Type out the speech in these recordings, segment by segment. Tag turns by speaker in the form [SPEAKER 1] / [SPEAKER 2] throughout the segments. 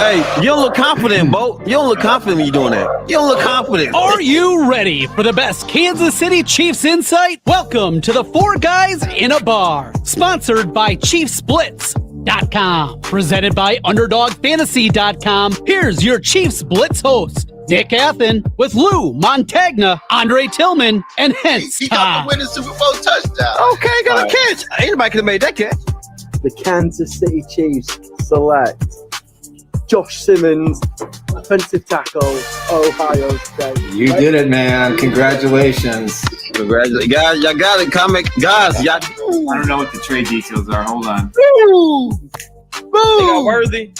[SPEAKER 1] Hey, you don't look confident, Bo. You don't look confident when you're doing that. You don't look confident.
[SPEAKER 2] Are you ready for the best Kansas City Chiefs insight? Welcome to the Four Guys in a Bar, sponsored by Chiefs Blitz.com, presented by UnderdogFantasy.com. Here's your Chiefs Blitz host, Nick Athen, with Lou Montagna, Andre Tillman, and Hence
[SPEAKER 3] He got the winning Super Bowl touchdown.
[SPEAKER 1] Okay, got a catch. Anybody could have made that catch.
[SPEAKER 4] The Kansas City Chiefs select Josh Simmons, offensive tackle, Ohio State.
[SPEAKER 5] You did it, man. Congratulations.
[SPEAKER 1] Congratulations. Guys, y'all got it, comic. Guys, y'all.
[SPEAKER 6] I don't know what the trade details are. Hold on.
[SPEAKER 1] Woo!
[SPEAKER 7] They got Worthy.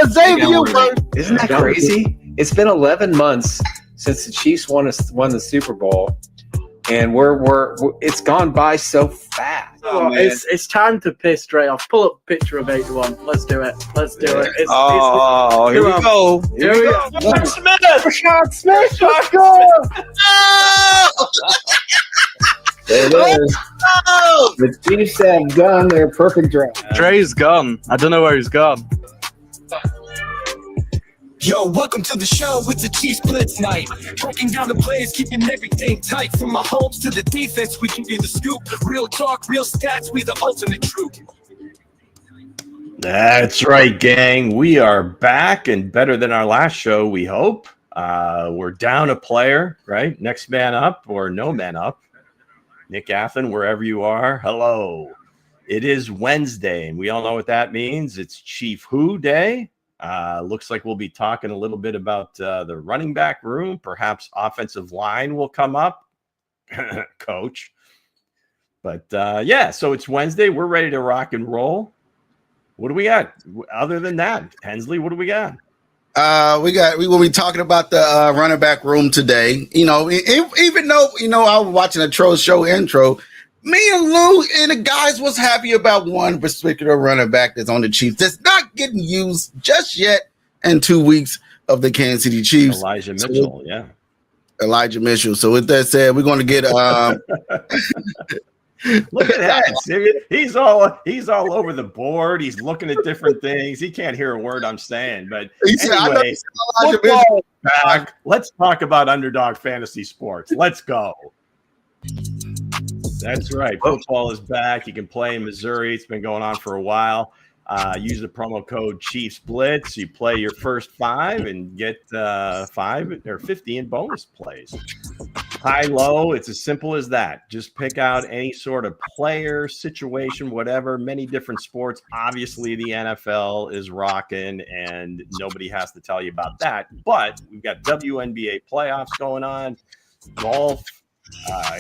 [SPEAKER 1] Xavier Worthy.
[SPEAKER 5] Isn't that crazy? It's been 11 months since the Chiefs won the Super Bowl, and we're it's gone by so fast.
[SPEAKER 4] Oh, it's time to piss straight off. Pull up a picture of 81. Let's do it. Let's do it.
[SPEAKER 1] Here we go.
[SPEAKER 4] Here we go.
[SPEAKER 7] Brashard Smith.
[SPEAKER 4] Brashard Smith. Let's go.
[SPEAKER 5] There it is. The Chiefs have done their perfect draft.
[SPEAKER 7] Dre's gone. I don't know where he's gone.
[SPEAKER 8] Yo, welcome to the show. It's a Chiefs Blitz night. Breaking down the plays, keeping everything tight. From Mahomes to the defense, we give you the scoop. Real talk, real stats, we the ultimate truth.
[SPEAKER 9] That's right, gang. We are back and better than our last show, we hope. We're down a player, right? Next man up or no man up. Nick Athen, wherever you are, hello. It is Wednesday, and we all know what that means. It's Chief Who Day. Looks like we'll be talking a little bit about the running back room. Perhaps offensive line will come up, coach. But yeah, so it's Wednesday. We're ready to rock and roll. What do we got? Other than that, Hensley, what do we got?
[SPEAKER 3] We will be talking about the running back room today. You know, even though, I was watching a Troll Show intro, me and Lou and the guys was happy about one particular running back that's on the Chiefs that's not getting used just yet in 2 weeks of the Kansas City Chiefs.
[SPEAKER 9] Elijah Mitchell, yeah.
[SPEAKER 3] Elijah Mitchell. So with that said, we're going to get
[SPEAKER 9] Look at that. He's all over the board. He's looking at different things. He can't hear a word I'm saying. But anyway, football back. Let's talk about Underdog Fantasy Sports. Let's go. That's right. Football is back. You can play in Missouri. It's been going on for a while. Use the promo code Chiefs Blitz. You play your first 5 and get 5 or 50 in bonus plays. High, low. It's as simple as that. Just pick out any sort of player, situation, whatever. Many different sports. Obviously, the NFL is rocking, and nobody has to tell you about that. But we've got WNBA playoffs going on, golf.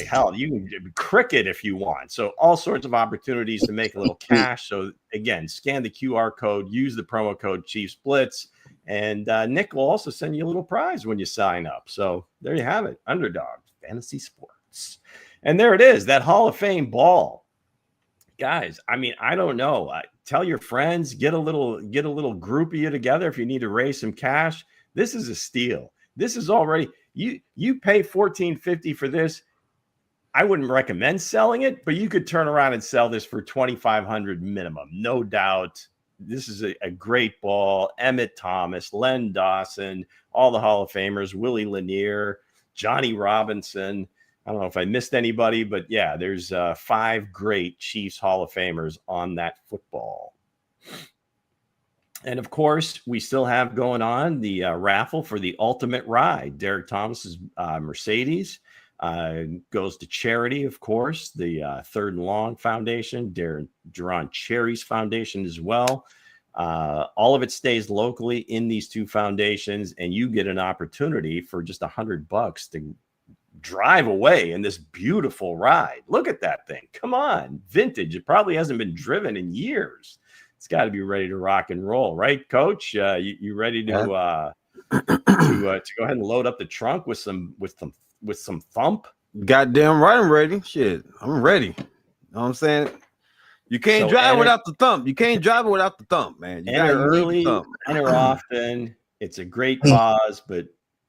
[SPEAKER 9] Hell, you can do cricket if you want. So all sorts of opportunities to make a little cash. So again, scan the QR code, use the promo code Chiefs Blitz, and Nick will also send you a little prize when you sign up. So there you have it, Underdog Fantasy Sports, and there it is, that Hall of Fame ball, guys. I mean, I don't know. Tell your friends, get a little group of you together if you need to raise some cash. This is a steal. This is already. You pay $14.50 for this. I wouldn't recommend selling it, but you could turn around and sell this for $2,500 minimum, no doubt. This is a great ball. Emmett Thomas, Len Dawson, all the Hall of Famers, Willie Lanier, Johnny Robinson. I don't know if I missed anybody, but yeah, there's 5 great Chiefs Hall of Famers on that football. And of course, we still have going on the raffle for the ultimate ride. Derek Thomas's Mercedes goes to charity, of course, the Third and Long Foundation, Deron Cherry's foundation as well. All of it stays locally in these 2 foundations, and you get an opportunity for just $100 to drive away in this beautiful ride. Look at that thing. Come on. Vintage. It probably hasn't been driven in years. It's got to be ready to rock and roll, right, Coach? You ready to go ahead and load up the trunk with some thump?
[SPEAKER 1] Goddamn right, I'm ready. Shit, I'm ready. You know what I'm saying? You can't drive without the thump. You can't drive it without the thump, man. You
[SPEAKER 9] enter early, enter often. It's a great cause, but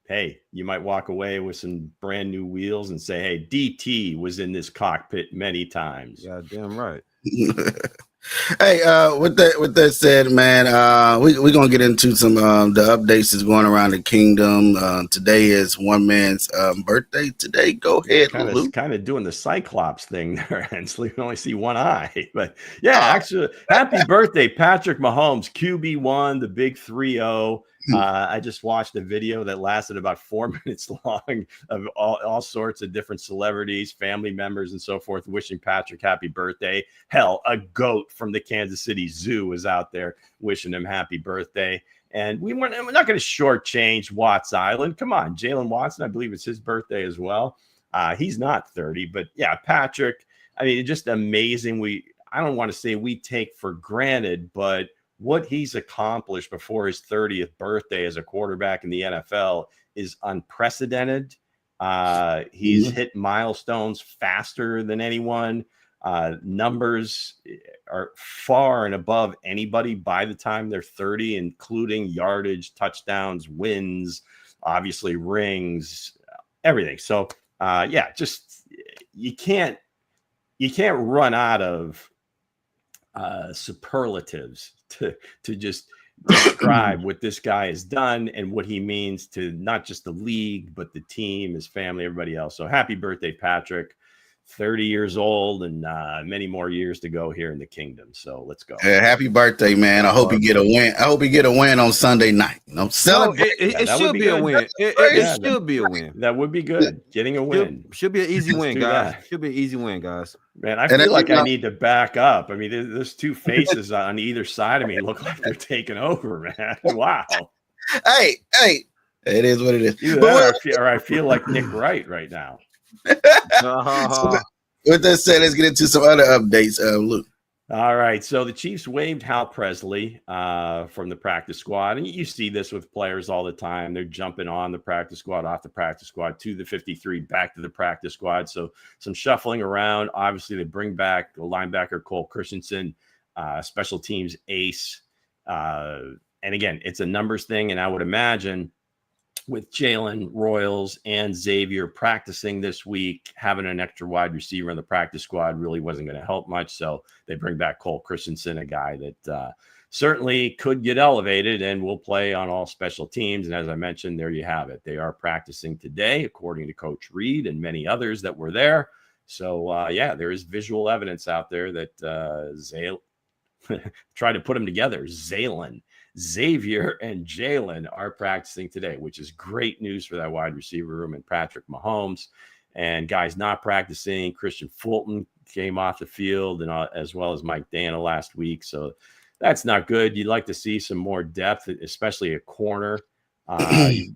[SPEAKER 9] hey, you might walk away with some brand new wheels and say, hey, DT was in this cockpit many times.
[SPEAKER 1] Goddamn right.
[SPEAKER 3] Hey, with that said, man, we're gonna get into some the updates that's going around the kingdom. Today is one man's birthday. Today, go ahead, Luke.
[SPEAKER 9] Kind of doing the Cyclops thing there, Hensley. We only see one eye, but yeah, actually, happy birthday, Patrick Mahomes, QB1, the big 3-0. I just watched a video that lasted about 4 minutes long of all sorts of different celebrities, family members, and so forth, wishing Patrick happy birthday. Hell, a goat from the Kansas City Zoo was out there wishing him happy birthday. And we're not going to shortchange Watts Island. Come on, Jalen Watson, I believe it's his birthday as well. He's not 30, but yeah, Patrick, I mean, just amazing. I don't want to say we take for granted, but what he's accomplished before his 30th birthday as a quarterback in the NFL is unprecedented. He's hit milestones faster than anyone. Numbers are far and above anybody by the time they're 30, including yardage, touchdowns, wins, obviously rings, everything. So, yeah, just you can't run out of superlatives to just describe what this guy has done and what he means to not just the league, but the team, his family, everybody else. So happy birthday, Patrick. 30 years old and many more years to go here in the kingdom. So let's go.
[SPEAKER 3] Happy birthday, man. I hope you get a win. I hope you get a win on Sunday night. You know, celebrate.
[SPEAKER 1] It should be a win. It should be a win.
[SPEAKER 9] That would be good. Getting a win.
[SPEAKER 1] Should be an easy win, guys. Should be an easy win, guys.
[SPEAKER 9] Man, I feel like I need to back up. I mean, there's two faces on either side of me look like they're taking over, man. Wow.
[SPEAKER 3] Hey, it is what it is.
[SPEAKER 9] Or I feel like Nick Wright right now.
[SPEAKER 3] So with that said, let's get into some other updates. Luke.
[SPEAKER 9] All right. So the Chiefs waived Hal Presley from the practice squad. And you see this with players all the time. They're jumping on the practice squad, off the practice squad, to the 53, back to the practice squad. So some shuffling around. Obviously, they bring back the linebacker Cole Christensen, special teams ace. And again, it's a numbers thing. And I would imagine with Jalen, Royals, and Xavier practicing this week, having an extra wide receiver in the practice squad really wasn't going to help much. So they bring back Cole Christensen, a guy that certainly could get elevated and will play on all special teams. And as I mentioned, there you have it. They are practicing today, according to Coach Reed and many others that were there. So, yeah, there is visual evidence out there that try to put them together. Xavier and Jalen are practicing today, which is great news for that wide receiver room and Patrick Mahomes. And guys not practicing, Christian Fulton came off the field, and as well as Mike Dana last week. So that's not good. You'd like to see some more depth, especially a corner.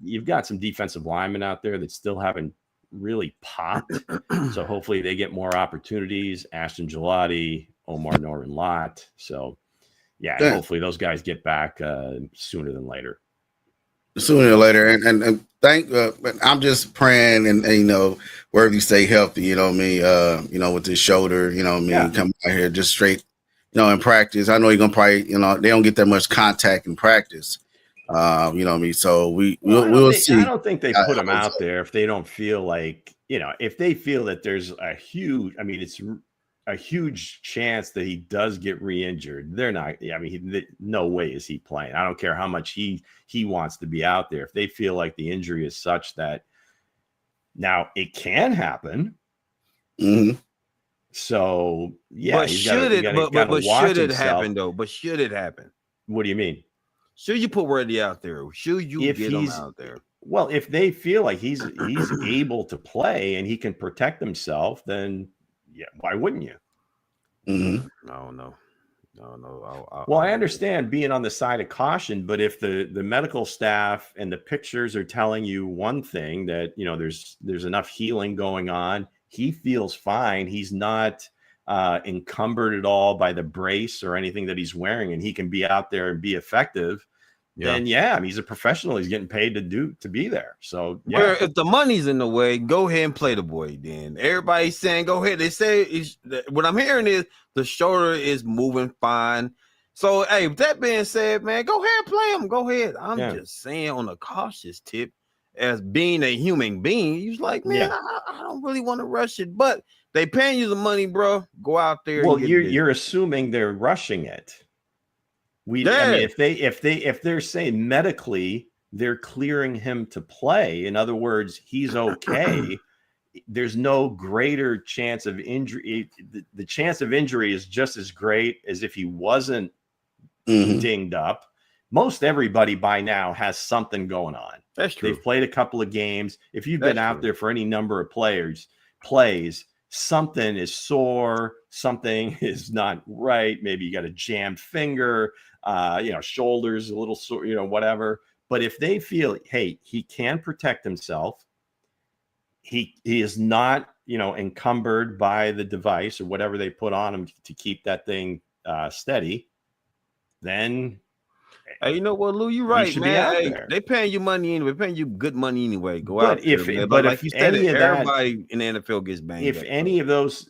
[SPEAKER 9] You've got some defensive linemen out there that still haven't really popped. So hopefully they get more opportunities. Ashton Gelati, Omar Norman-Lott. So yeah, hopefully those guys get back sooner than later.
[SPEAKER 3] Sooner or later, and I'm just praying and you know, wherever you stay healthy, you know what I mean. You know, with his shoulder, you know what I mean, come out here just straight, you know, in practice. I know you're gonna probably, you know, they don't get that much contact in practice. You know what I mean. So we'll see.
[SPEAKER 9] I don't think they put him out there if they don't feel like, you know, if they feel that there's a huge, I mean, it's a huge chance that he does get re-injured. They're not, I mean, no way is he playing. I don't care how much he wants to be out there. If they feel like the injury is such that now it can happen.
[SPEAKER 3] Mm-hmm.
[SPEAKER 9] So yeah,
[SPEAKER 1] but should it happen though? But should it happen?
[SPEAKER 9] What do you mean?
[SPEAKER 1] Should you put Worthy out there? Should you get him out there?
[SPEAKER 9] Well, if they feel like he's able to play and he can protect himself, then yeah, why wouldn't you?
[SPEAKER 3] Mm-hmm.
[SPEAKER 1] No.
[SPEAKER 9] Well, I understand being on the side of caution, but if the medical staff and the pictures are telling you one thing, that, you know, there's enough healing going on, he feels fine, he's not encumbered at all by the brace or anything that he's wearing, and he can be out there and be effective, then I mean, he's a professional. He's getting paid to be there. So yeah,
[SPEAKER 1] if the money's in the way, go ahead and play the boy. Then everybody's saying go ahead. They say what I'm hearing is the shoulder is moving fine. So hey, with that being said, man, go ahead and play him. Go ahead. I'm just saying on a cautious tip, as being a human being, he's like, man, I don't really want to rush it, but They paying you the money, bro. Go out there.
[SPEAKER 9] Well,
[SPEAKER 1] and get
[SPEAKER 9] you're assuming they're rushing it. I mean, if they're saying medically they're clearing him to play, in other words, he's okay. There's no greater chance of injury. The chance of injury is just as great as if he wasn't dinged up. Most everybody by now has something going on.
[SPEAKER 1] That's true.
[SPEAKER 9] They've played a couple of games. If you've been out there for any number of plays, something is sore, something is not right. Maybe you got a jammed finger, shoulders a little sore, whatever. But if they feel, hey, he can protect himself, he is not, encumbered by the device or whatever they put on him to keep that thing steady, then
[SPEAKER 1] hey, you know what, Lou? You're right, man. Hey, they paying you money anyway. Paying you good money anyway. Go out there, man. But like you said, everybody in the NFL gets banged.
[SPEAKER 9] If any of those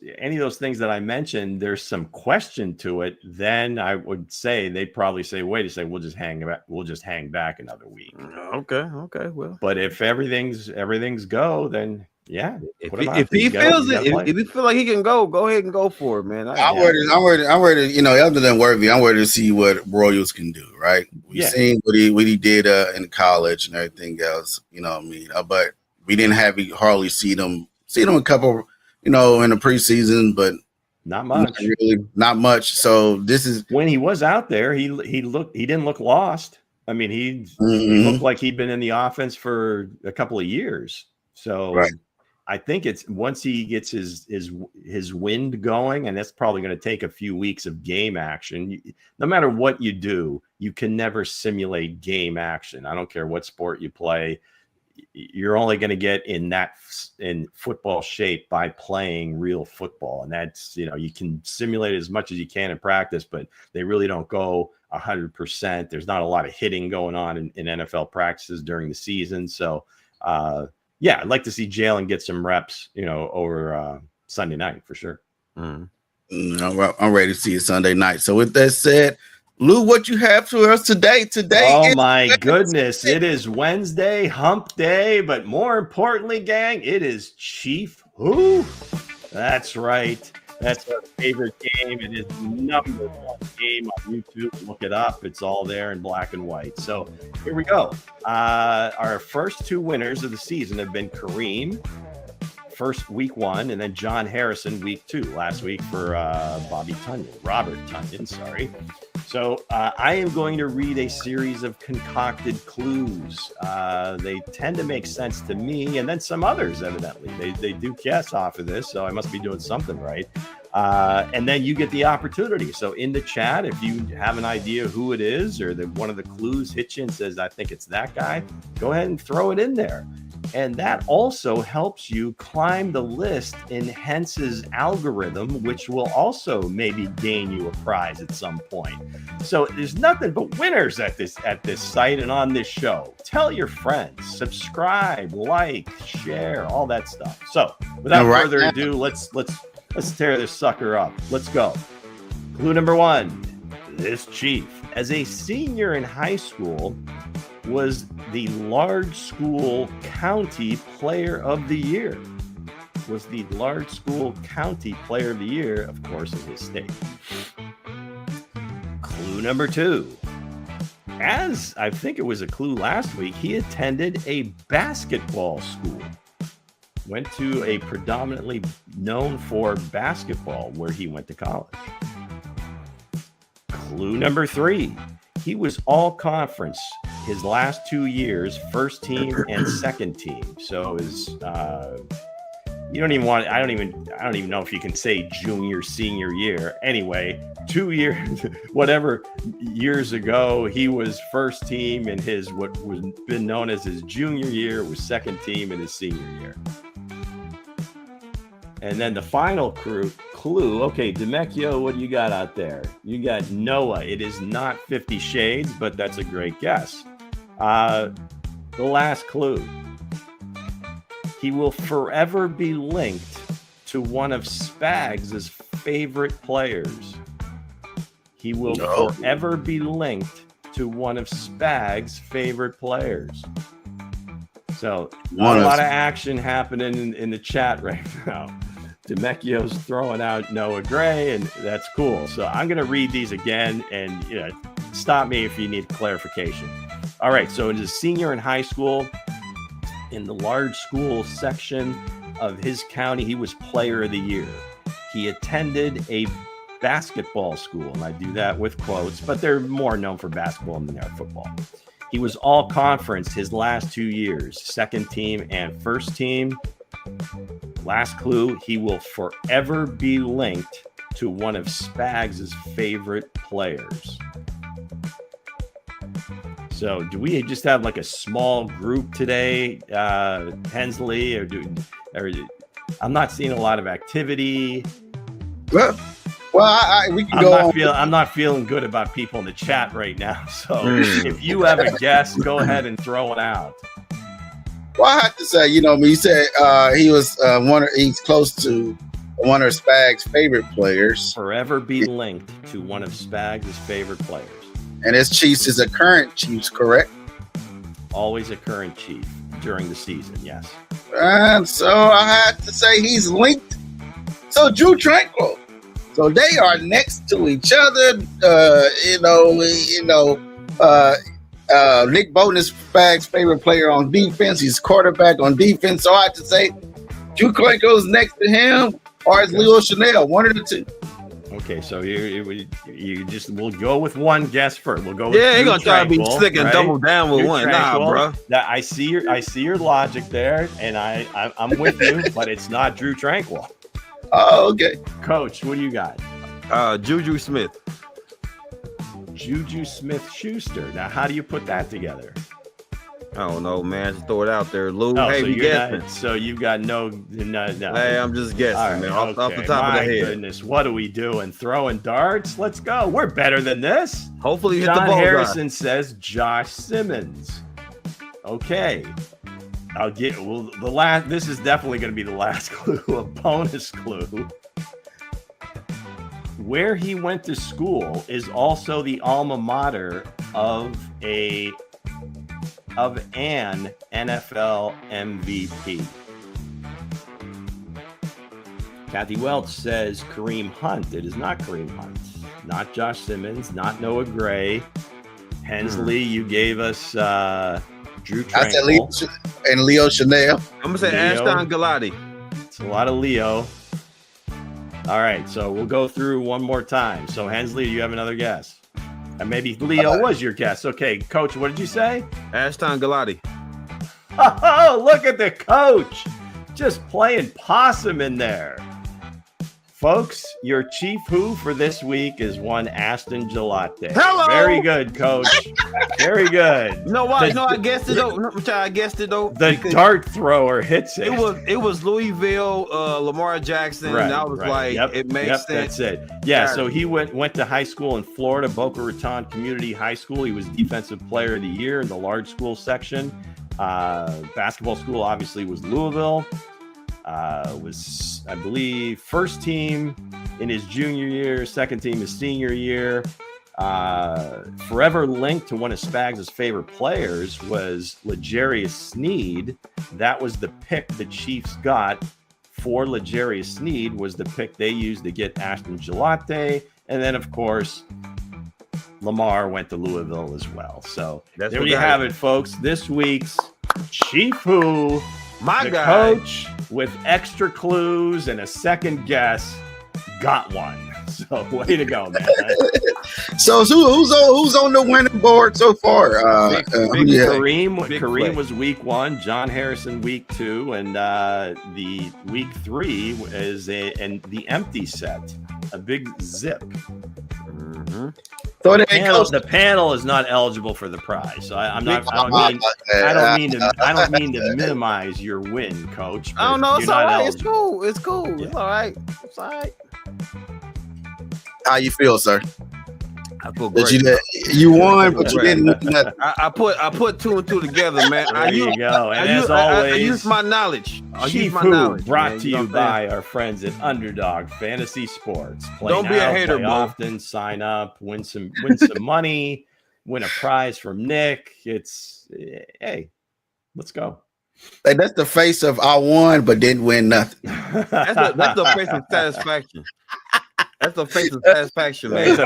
[SPEAKER 9] things that I mentioned, there's some question to it, then I would say they'd probably say, "Wait a second, we'll just hang back another week."
[SPEAKER 1] Okay, well.
[SPEAKER 9] But if everything's go, then yeah.
[SPEAKER 1] If he feels it, if he feel like he can go ahead and go for it, man.
[SPEAKER 3] I'm ready. Other than Worthy, I'm ready to see what Royals can do. Right? We've seen what he did in college and everything else. You know what I mean? But we didn't hardly see them a couple, in the preseason, but
[SPEAKER 9] not much.
[SPEAKER 3] Not much. So this is
[SPEAKER 9] when he was out there. He didn't look lost. I mean, he looked like he'd been in the offense for a couple of years. So.
[SPEAKER 3] Right.
[SPEAKER 9] I think it's once he gets his wind going, and that's probably going to take a few weeks of game action. No matter what you do, you can never simulate game action. I don't care what sport you play. You're only going to get in football shape by playing real football. And that's, you can simulate as much as you can in practice, but they really don't go 100%. There's not a lot of hitting going on in NFL practices during the season. So, yeah, I'd like to see Jalen get some reps, over Sunday night for sure.
[SPEAKER 3] I'm ready to see it Sunday night. So with that said, Lou, what you have for us today?
[SPEAKER 9] Oh my goodness, it is Wednesday, hump day, but more importantly, gang, it is Chief Who? That's right. That's our favorite game. It is the number one game on YouTube. Look it up. It's all there in black and white. So here we go. Our first two winners of the season have been Kareem, week 1, and then John Harrison, week 2. Last week for Robert Tunyon, sorry. So I am going to read a series of concocted clues. They tend to make sense to me, and then some others, evidently. They do guess off of this, so I must be doing something right. And then you get the opportunity. So in the chat, if you have an idea who it is, or one of the clues hits you and says, I think it's that guy, go ahead and throw it in there. And that also helps you climb the list in Hence's algorithm, which will also maybe gain you a prize at some point. So there's nothing but winners at this site and on this show. Tell your friends, subscribe, like, share, all that stuff. So without further ado, let's tear this sucker up. Let's go. Clue number 1. This chief, as a senior in high school, was the large school county player of the year. Was the large school county player of the year, of course, in his state. Clue number 2. As I think it was a clue last week, he attended a basketball school. Went to a predominantly known for basketball where he went to college. Clue number 3. He was all conference his last 2 years, first team and second team. So I don't even know if you can say junior, senior year. Anyway, 2 years, whatever years ago, he was first team in his, what was been known as his junior year, was second team in his senior year. And then the final clue. Okay, Demecchio, what do you got out there? You got Noah. It is not 50 Shades, but that's a great guess. The last clue. He will forever be linked to one of Spags' favorite players. He will forever be linked to one of Spags' favorite players. So not a lot of action happening in the chat right now. DeMecchio's throwing out Noah Gray, and that's cool. So I'm going to read these again, and stop me if you need clarification. All right, so as a senior in high school, in the large school section of his county, he was player of the year. He attended a basketball school, and I do that with quotes, but they're more known for basketball than they are football. He was all conference his last 2 years, second team and first team. Last clue, he will forever be linked to one of Spags' favorite players. So do we just have like a small group today, Hensley, or I'm not seeing a lot of activity.
[SPEAKER 3] Well, we can go on.
[SPEAKER 9] I'm not feeling good about people in the chat right now. So if you have a guess, go ahead and throw it out.
[SPEAKER 3] Well, I have to say, you said he was he's close to one of Spags' favorite players.
[SPEAKER 9] Forever be linked to one of Spags' favorite players.
[SPEAKER 3] And his Chiefs is a current Chiefs, correct?
[SPEAKER 9] Always a current Chief during the season, yes.
[SPEAKER 3] And so I had to say he's linked. So Drew Tranquil. So they are next to each other. Nick Bowden is Spags' favorite player on defense. He's quarterback on defense. So I had to say Drew Tranquil's next to him, or is Leo Chanel, one of the two.
[SPEAKER 9] Okay, so we'll go with one guess first. We'll go with
[SPEAKER 1] you're gonna try to be slick and double down with one. Nah, bro.
[SPEAKER 9] I see your logic there, and I'm with you, but it's not Drew Tranquil.
[SPEAKER 3] Oh, okay.
[SPEAKER 9] Coach, what do you got?
[SPEAKER 1] Juju Smith.
[SPEAKER 9] Juju Smith-Schuster. Now, how do you put that together?
[SPEAKER 1] I don't know, man. Just throw it out there, Lou.
[SPEAKER 9] Oh,
[SPEAKER 1] hey,
[SPEAKER 9] so
[SPEAKER 1] we guessing.
[SPEAKER 9] So you've got no.
[SPEAKER 1] Hey, I'm just guessing,
[SPEAKER 9] right,
[SPEAKER 1] man. Off the top of the head.
[SPEAKER 9] Goodness, what are we doing? Throwing darts? Let's go. We're better than this.
[SPEAKER 1] Hopefully, you hit
[SPEAKER 9] John
[SPEAKER 1] the bullseye.
[SPEAKER 9] Harrison says Josh Simmons. Okay. This is definitely going to be the last clue, a bonus clue. Where he went to school is also the alma mater of an NFL MVP. Kathy Welch says Kareem Hunt. It is not Kareem Hunt. Not Josh Simmons. Not Noah Gray. Hensley, you gave us Drew Tranquil.
[SPEAKER 3] I said Leo Chanel.
[SPEAKER 1] I'm going to say Ashton Galati.
[SPEAKER 9] It's a lot of Leo. All right, so we'll go through one more time. So, Hensley, do you have another guess? And maybe Leo was your guess. Okay, Coach, what did you say?
[SPEAKER 1] Ashton Galati.
[SPEAKER 9] Oh, look at the coach. Just playing possum in there. Folks, your chief who for this week is one Aston Gelate.
[SPEAKER 1] Hello.
[SPEAKER 9] Very good, Coach. Very good.
[SPEAKER 1] You know why? I guessed it though.
[SPEAKER 9] The dart thrower hits it.
[SPEAKER 1] It was Louisville, Lamar Jackson.
[SPEAKER 9] Right,
[SPEAKER 1] and I was like, it makes sense.
[SPEAKER 9] That's it. Yeah, so he went to high school in Florida, Boca Raton Community High School. He was Defensive Player of the Year in the large school section. Basketball school obviously was Louisville. Was, I believe, first team in his junior year, second team his senior year. Forever linked to one of Spags' favorite players was L'Jarius Sneed. That was the pick the Chiefs got for L'Jarius Sneed, was the pick they used to get Ashton Gelate. And then, of course, Lamar went to Louisville as well. So there you have it, folks. This week's Chief Who,
[SPEAKER 1] my
[SPEAKER 9] the
[SPEAKER 1] guy,
[SPEAKER 9] coach with extra clues and a second guess, got one. So way to go, man.
[SPEAKER 3] So who's on the winning board so far?
[SPEAKER 9] Kareem was week 1, John Harrison week 2, and the week 3 is the empty set, a big zip. Mm-hmm.
[SPEAKER 3] So
[SPEAKER 9] the panel is not eligible for the prize, so I don't mean to minimize your win, Coach.
[SPEAKER 1] I don't know. It's all right. It's cool.
[SPEAKER 9] Yeah.
[SPEAKER 1] It's all right. It's all right.
[SPEAKER 3] How you feel, sir?
[SPEAKER 1] I feel great.
[SPEAKER 3] You won, but you didn't.
[SPEAKER 1] I put 2 and 2 together, man.
[SPEAKER 9] There you go. And as
[SPEAKER 1] always,
[SPEAKER 9] I
[SPEAKER 1] use my knowledge.
[SPEAKER 9] Chief Who, brought to you by our friends at Underdog Fantasy Sports.
[SPEAKER 1] Don't be a hater,
[SPEAKER 9] play
[SPEAKER 1] bro.
[SPEAKER 9] Often, sign up, win some money, win a prize from Nick. Hey, let's go.
[SPEAKER 3] Like, that's the face of I won but didn't win nothing.
[SPEAKER 1] That's the face of satisfaction. That's the face of satisfaction.
[SPEAKER 9] There's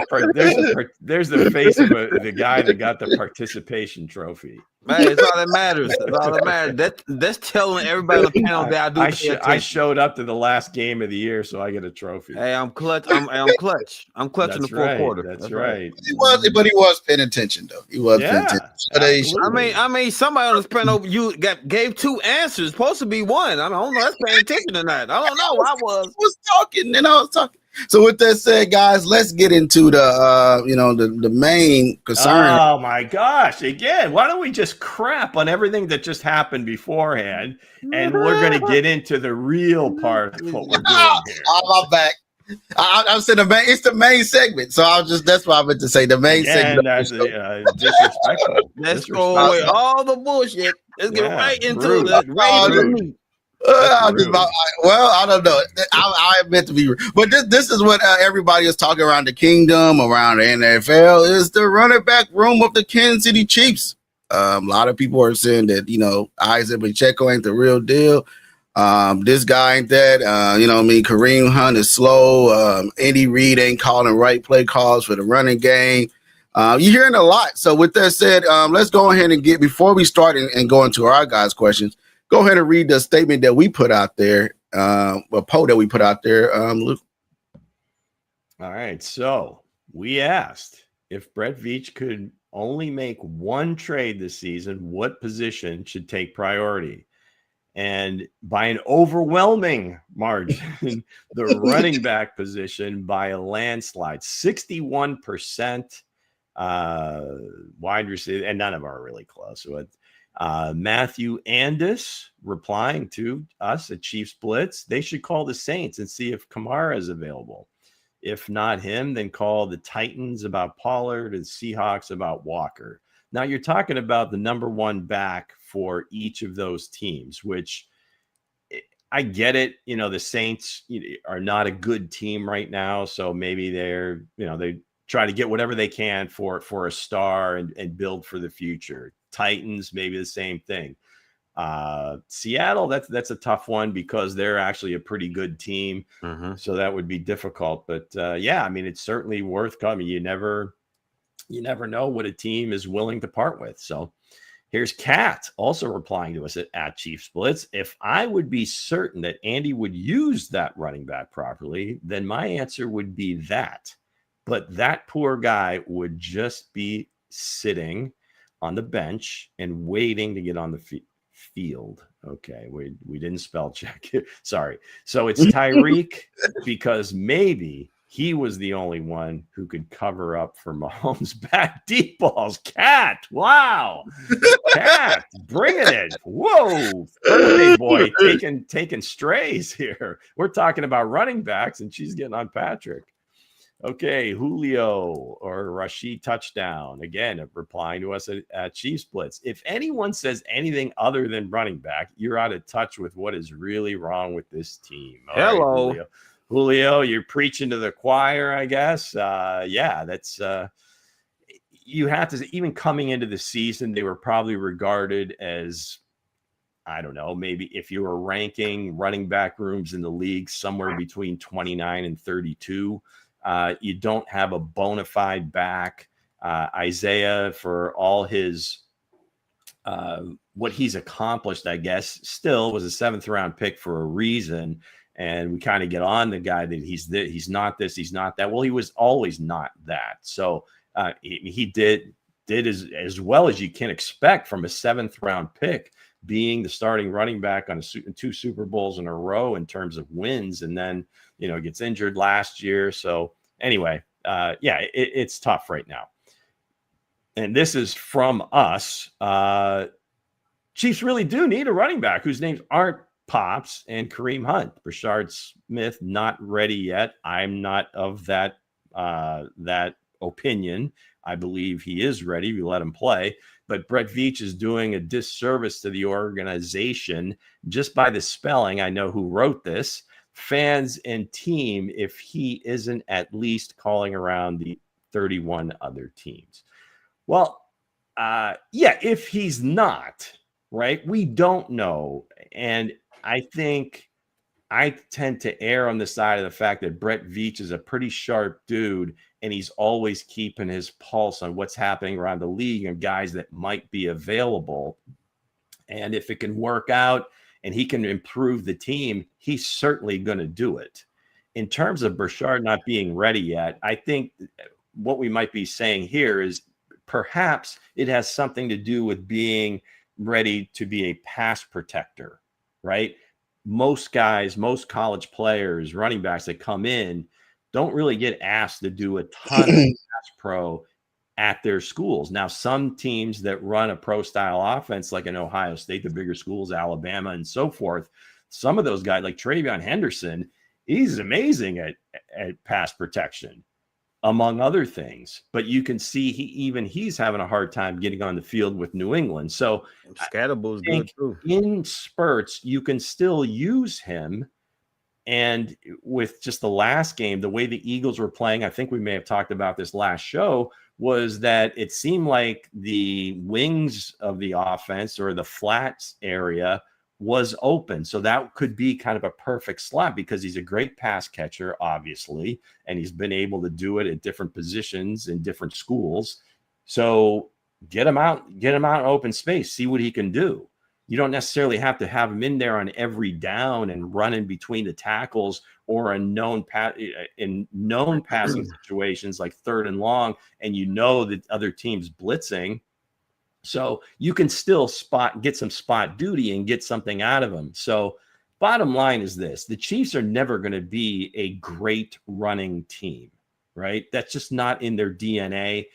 [SPEAKER 9] the face of the guy that got the participation trophy.
[SPEAKER 1] Man, it's all that matters. That's all that matters. That's telling everybody on the panel that I do.
[SPEAKER 9] I showed up to the last game of the year, so I get a trophy.
[SPEAKER 1] Hey, I'm clutch. I'm clutch. I'm clutching the fourth quarter.
[SPEAKER 9] That's right.
[SPEAKER 3] He was paying attention though. He was paying attention.
[SPEAKER 1] I mean, somebody on this panel gave two answers. Supposed to be one. I don't know. That's paying attention or not. I don't know. I was
[SPEAKER 3] talking and I was talking. So with that said, guys, let's get into the main concern.
[SPEAKER 9] Oh my gosh! Again, why don't we just crap on everything that just happened beforehand, and we're going to get into the real part of what we're doing here.
[SPEAKER 3] I'm back. I'm saying it's the main segment, so that's why I meant to say the main segment.
[SPEAKER 9] That's disrespectful.
[SPEAKER 1] Let's throw away all the bullshit. Let's get right into the meat.
[SPEAKER 3] I don't know. I meant to be, but this is what everybody is talking around the kingdom, around the NFL, is the running back room of the Kansas City Chiefs. A lot of people are saying that Isiah Pacheco ain't the real deal. This guy ain't that. Kareem Hunt is slow. Andy Reid ain't calling right play calls for the running game. You're hearing a lot. So with that said, let's go ahead and before we start and go into our guys' questions. Go ahead and read the statement that we put out there, a poll that we put out there, Luke.
[SPEAKER 9] All right. So we asked if Brett Veach could only make one trade this season, what position should take priority? And by an overwhelming margin, the running back position by a landslide, 61% wide receiver, and none of them are really close. So Matthew Andis replying to us at Chiefs Blitz, they should call the Saints and see if Kamara is available. If not him, then call the Titans about Pollard and Seahawks about Walker. Now you're talking about the number one back for each of those teams, which I get it. The Saints are not a good team right now. So maybe they try to get whatever they can for a star and build for the future. Titans, maybe the same thing. Seattle, that's a tough one because they're actually a pretty good team. Mm-hmm. So that would be difficult. But it's certainly worth coming. You never know what a team is willing to part with. So here's Kat also replying to us at Chiefs Blitz. If I would be certain that Andy would use that running back properly, then my answer would be that. But that poor guy would just be sitting on the bench and waiting to get on the field. Okay, we didn't spell check. Sorry. So it's Tyreek because maybe he was the only one who could cover up for Mahomes' back deep balls. Cat, wow. Cat, bring it in. Whoa, birthday boy taking strays here. We're talking about running backs, and she's getting on Patrick. Okay, Julio or Rashid touchdown. Again, replying to us at Chiefs Blitz. If anyone says anything other than running back, you're out of touch with what is really wrong with this team. All
[SPEAKER 1] Hello.
[SPEAKER 9] Right, Julio, you're preaching to the choir, I guess. That's you have to, even coming into the season, they were probably regarded as, I don't know, maybe if you were ranking running back rooms in the league somewhere between 29 and 32. You don't have a bona fide back. Isiah, for all his what he's accomplished, I guess, still was a 7th round pick for a reason. And we kind of get on the guy that he's not this, he's not that. Well, he was always not that. So he did as well as you can expect from a 7th round pick, being the starting running back on 2 Super Bowls in a row in terms of wins, and then gets injured last year. So anyway, it's tough right now. And this is from us. Chiefs really do need a running back whose names aren't Pops and Kareem Hunt. Brashard Smith not ready yet. I'm not of that opinion. I believe he is ready. We let him play. But Brett Veach is doing a disservice to the organization just by the spelling. I know who wrote this. Fans and team, if he isn't at least calling around the 31 other teams. Well, if he's not, right? We don't know. And I think I tend to err on the side of the fact that Brett Veach is a pretty sharp dude, and he's always keeping his pulse on what's happening around the league and guys that might be available. And if it can work out and he can improve the team, he's certainly going to do it. In terms of Brashard not being ready yet, I think what we might be saying here is perhaps it has something to do with being ready to be a pass protector, right? Most guys, most college players, running backs that come in don't really get asked to do a ton of pass pro at their schools. Now, some teams that run a pro style offense, like in Ohio State, the bigger schools, Alabama, and so forth, some of those guys, like Travion Henderson, he's amazing at pass protection, among other things. But you can see he's having a hard time getting on the field with New England. So
[SPEAKER 1] Scatterbull's good too.
[SPEAKER 9] In spurts, you can still use him. And with just the last game, the way the Eagles were playing, I think we may have talked about this last show, was that it seemed like the wings of the offense or the flats area was open. So that could be kind of a perfect slot because he's a great pass catcher, obviously, and he's been able to do it at different positions in different schools. So get him out in open space, see what he can do. You don't necessarily have to have him in there on every down and running between the tackles or in known passing situations like 3rd and long, and you know that other teams blitzing. So you can still get some spot duty and get something out of him. So bottom line is this: the Chiefs are never going to be a great running team, right? That's just not in their DNA.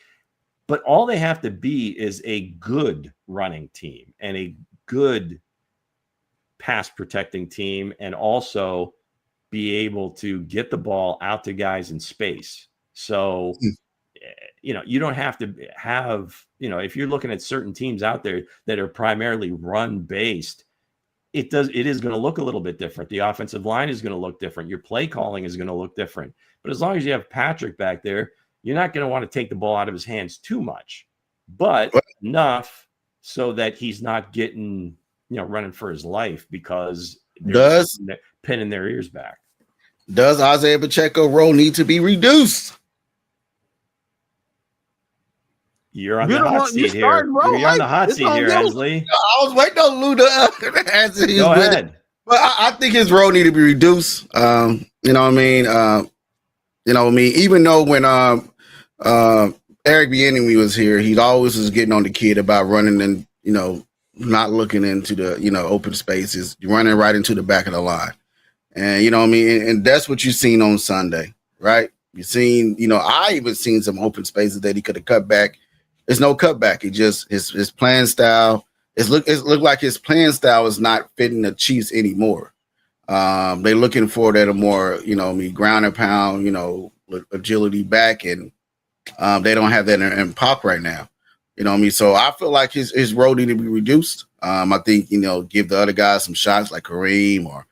[SPEAKER 9] But all they have to be is a good running team and a good pass protecting team, and also be able to get the ball out to guys in space. So, you don't have to have, if you're looking at certain teams out there that are primarily run based, it is going to look a little bit different. The offensive line is going to look different. Your play calling is going to look different. But as long as you have Patrick back there, you're not going to want to take the ball out of his hands too much, but enough so that he's not getting, running for his life because they're pinning their ears back.
[SPEAKER 3] Does Isiah Pacheco role need to be reduced?
[SPEAKER 9] You're on the hot seat here. You're on the hot seat here, Hensley.
[SPEAKER 3] I was waiting on Lou to answer.
[SPEAKER 9] Go ahead.
[SPEAKER 3] But I think his role need to be reduced. You know what I mean? Even though when Eric Bieniemy was here, he always was getting on the kid about running and, not looking into the, open spaces, running right into the back of the line. And, and that's what you've seen on Sunday, right? You've seen, I even seen some open spaces that he could have cut back. There's no cutback. He just, his playing style, it looked like his playing style is not fitting the Chiefs anymore. They're looking for that a more, ground and pound, agility back, and they don't have that in Pop right now. So I feel like his role needed to be reduced. I think, give the other guys some shots like Kareem, or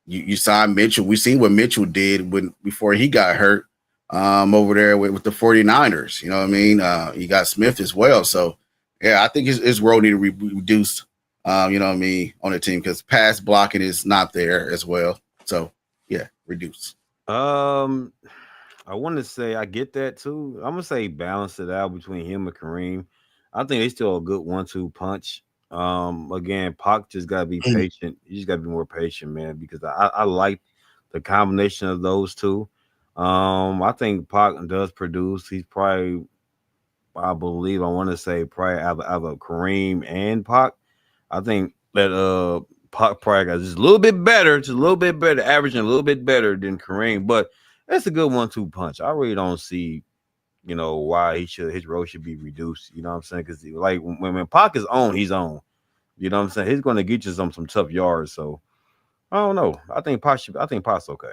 [SPEAKER 3] you sign Mitchell. We've seen what Mitchell did before he got hurt over there with the 49ers. You know what I mean? You got Smith as well. So, yeah, I think his role needed to be reduced, on the team, because pass blocking is not there as well. So, yeah, reduce.
[SPEAKER 1] I want to say I get that too. I'm gonna say balance it out between him and Kareem. I think they still a good 1-2 punch. Again, Pac just gotta be patient. You just gotta be more patient, man, because I like the combination of those two. I think Pac does produce. He's probably, I want to say probably out of Kareem and Pac. I think that Pac probably got just a little bit better, averaging a little bit better than Kareem, but that's a good 1-2 punch. I really don't see, why his role should be reduced. You know what I'm saying? Because like when Pac is on, he's on. You know what I'm saying? He's going to get you some tough yards. So I don't know. I think Pac's okay.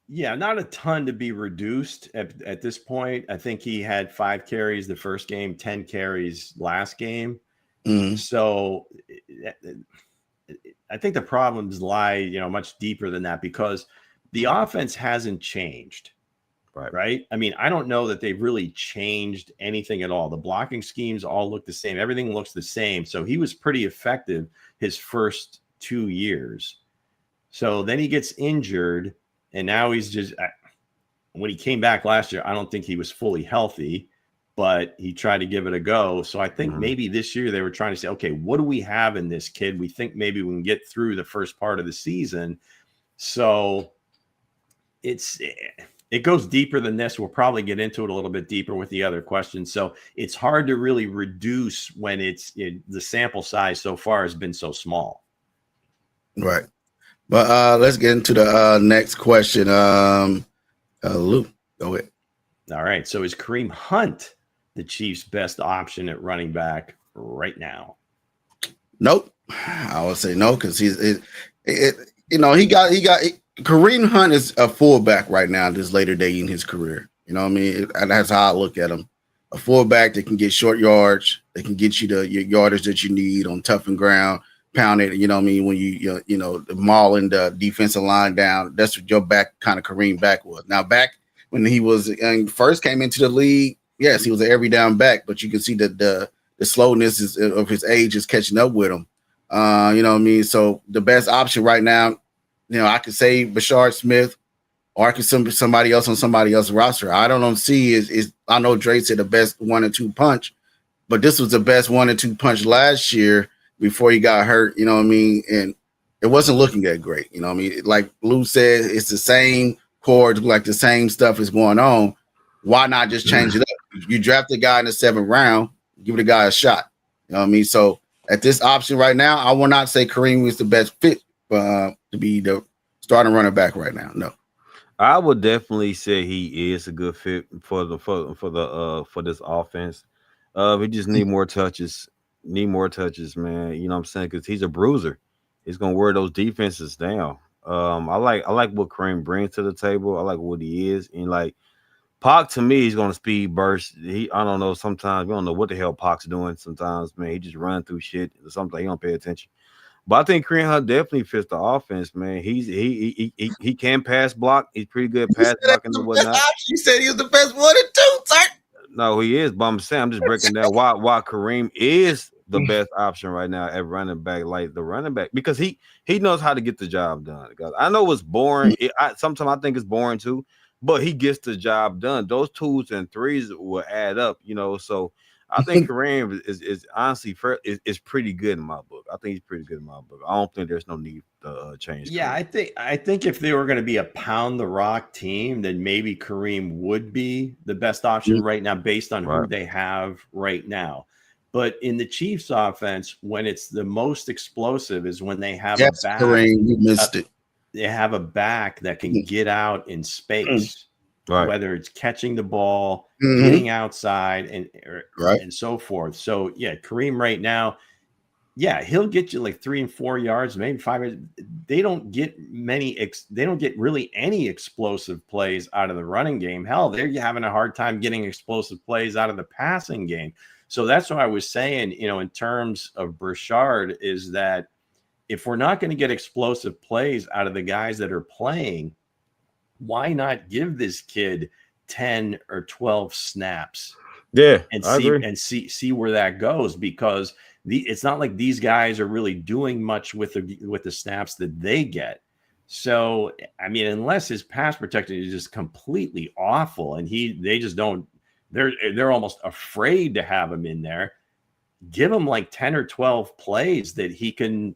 [SPEAKER 9] Yeah, not a ton to be reduced at this point. I think he had 5 carries the first game, 10 carries last game.
[SPEAKER 3] Mm-hmm.
[SPEAKER 9] So I think the problems lie, much deeper than that, because the offense hasn't changed. Right. I mean, I don't know that they've really changed anything at all. The blocking schemes all look the same. Everything looks the same. So he was pretty effective his first 2 years. So then he gets injured, and now he's just when he came back last year, I don't think he was fully healthy, but he tried to give it a go. So I think maybe this year they were trying to say, okay, what do we have in this kid? We think maybe we can get through the first part of the season. So it goes deeper than this. We'll probably get into it a little bit deeper with the other questions. So it's hard to really reduce when the sample size so far has been so small.
[SPEAKER 3] Right. But let's get into the next question. Luke, go ahead.
[SPEAKER 9] All right. So is Kareem Hunt the Chiefs' best option at running back right now?
[SPEAKER 3] Nope. I would say no, because Kareem Hunt is a fullback right now, this later day in his career. You know what I mean? And that's how I look at him. A fullback that can get short yards, that can get you your yardage that you need on tough and ground, pound it, you know what I mean, when you mauling the defensive line down. That's what your back kind of Kareem back was. Now, back when he was first came into the league, yes, he was an every down back, but you can see that the slowness of his age is catching up with him. You know what I mean? So the best option right now, I could say Brashard Smith, or I could somebody else on somebody else's roster. I don't see is I know Dre said the best 1-2 punch, but this was the best 1-2 punch last year before he got hurt. You know what I mean? And it wasn't looking that great. You know what I mean? Like Lou said, it's the same chords, like the same stuff is going on. Why not just change it up? You draft a guy in the 7th round, give the guy a shot. You know what I mean? So at this option right now, I will not say Kareem is the best fit to be the starting running back right now. No,
[SPEAKER 1] I would definitely say he is a good fit for this offense. We just need more touches. Need more touches, man. You know what I'm saying? Because he's a bruiser. He's gonna wear those defenses down. I like what Kareem brings to the table. I like what he is, and like Pac to me, he's gonna speed burst. I don't know. Sometimes we don't know what the hell Pac's doing. Sometimes, man, he just run through shit. Sometimes he don't pay attention. But I think Kareem Hunt definitely fits the offense, man. He can pass block. He's pretty good pass blocking and whatnot.
[SPEAKER 3] You said he was the best 1-2, sir.
[SPEAKER 1] No, he is. But I'm saying I'm just breaking down why Kareem is the best option right now at running back, like the running back, because he knows how to get the job done. I know it's boring. Sometimes I think it's boring too, but he gets the job done. Those 2s and 3s will add up, So I think Kareem is honestly is pretty good in my book. I think he's pretty good in my book. I don't think there's no need to change.
[SPEAKER 9] Yeah, I think if they were going to be a pound the rock team, then maybe Kareem would be the best option right now based on who they have right now. But in the Chiefs offense, when it's the most explosive is when they have a back.
[SPEAKER 3] Kareem, you missed it.
[SPEAKER 9] They have a back that can get out in space. Whether it's catching the ball, getting outside, and so forth. So yeah, Kareem right now, he'll get you like 3 and 4 yards, maybe 5 yards. They don't get they don't get really any explosive plays out of the running game. Hell, they're having a hard time getting explosive plays out of the passing game. So that's what I was saying, in terms of Brashard, is that if we're not going to get explosive plays out of the guys that are playing, why not give this kid 10 or 12 snaps?
[SPEAKER 1] Yeah,
[SPEAKER 9] and see where that goes, because it's not like these guys are really doing much with the snaps that they get. So I mean, unless his pass protection is just completely awful, and they just don't, they're almost afraid to have him in there. Give him like 10 or 12 plays that he can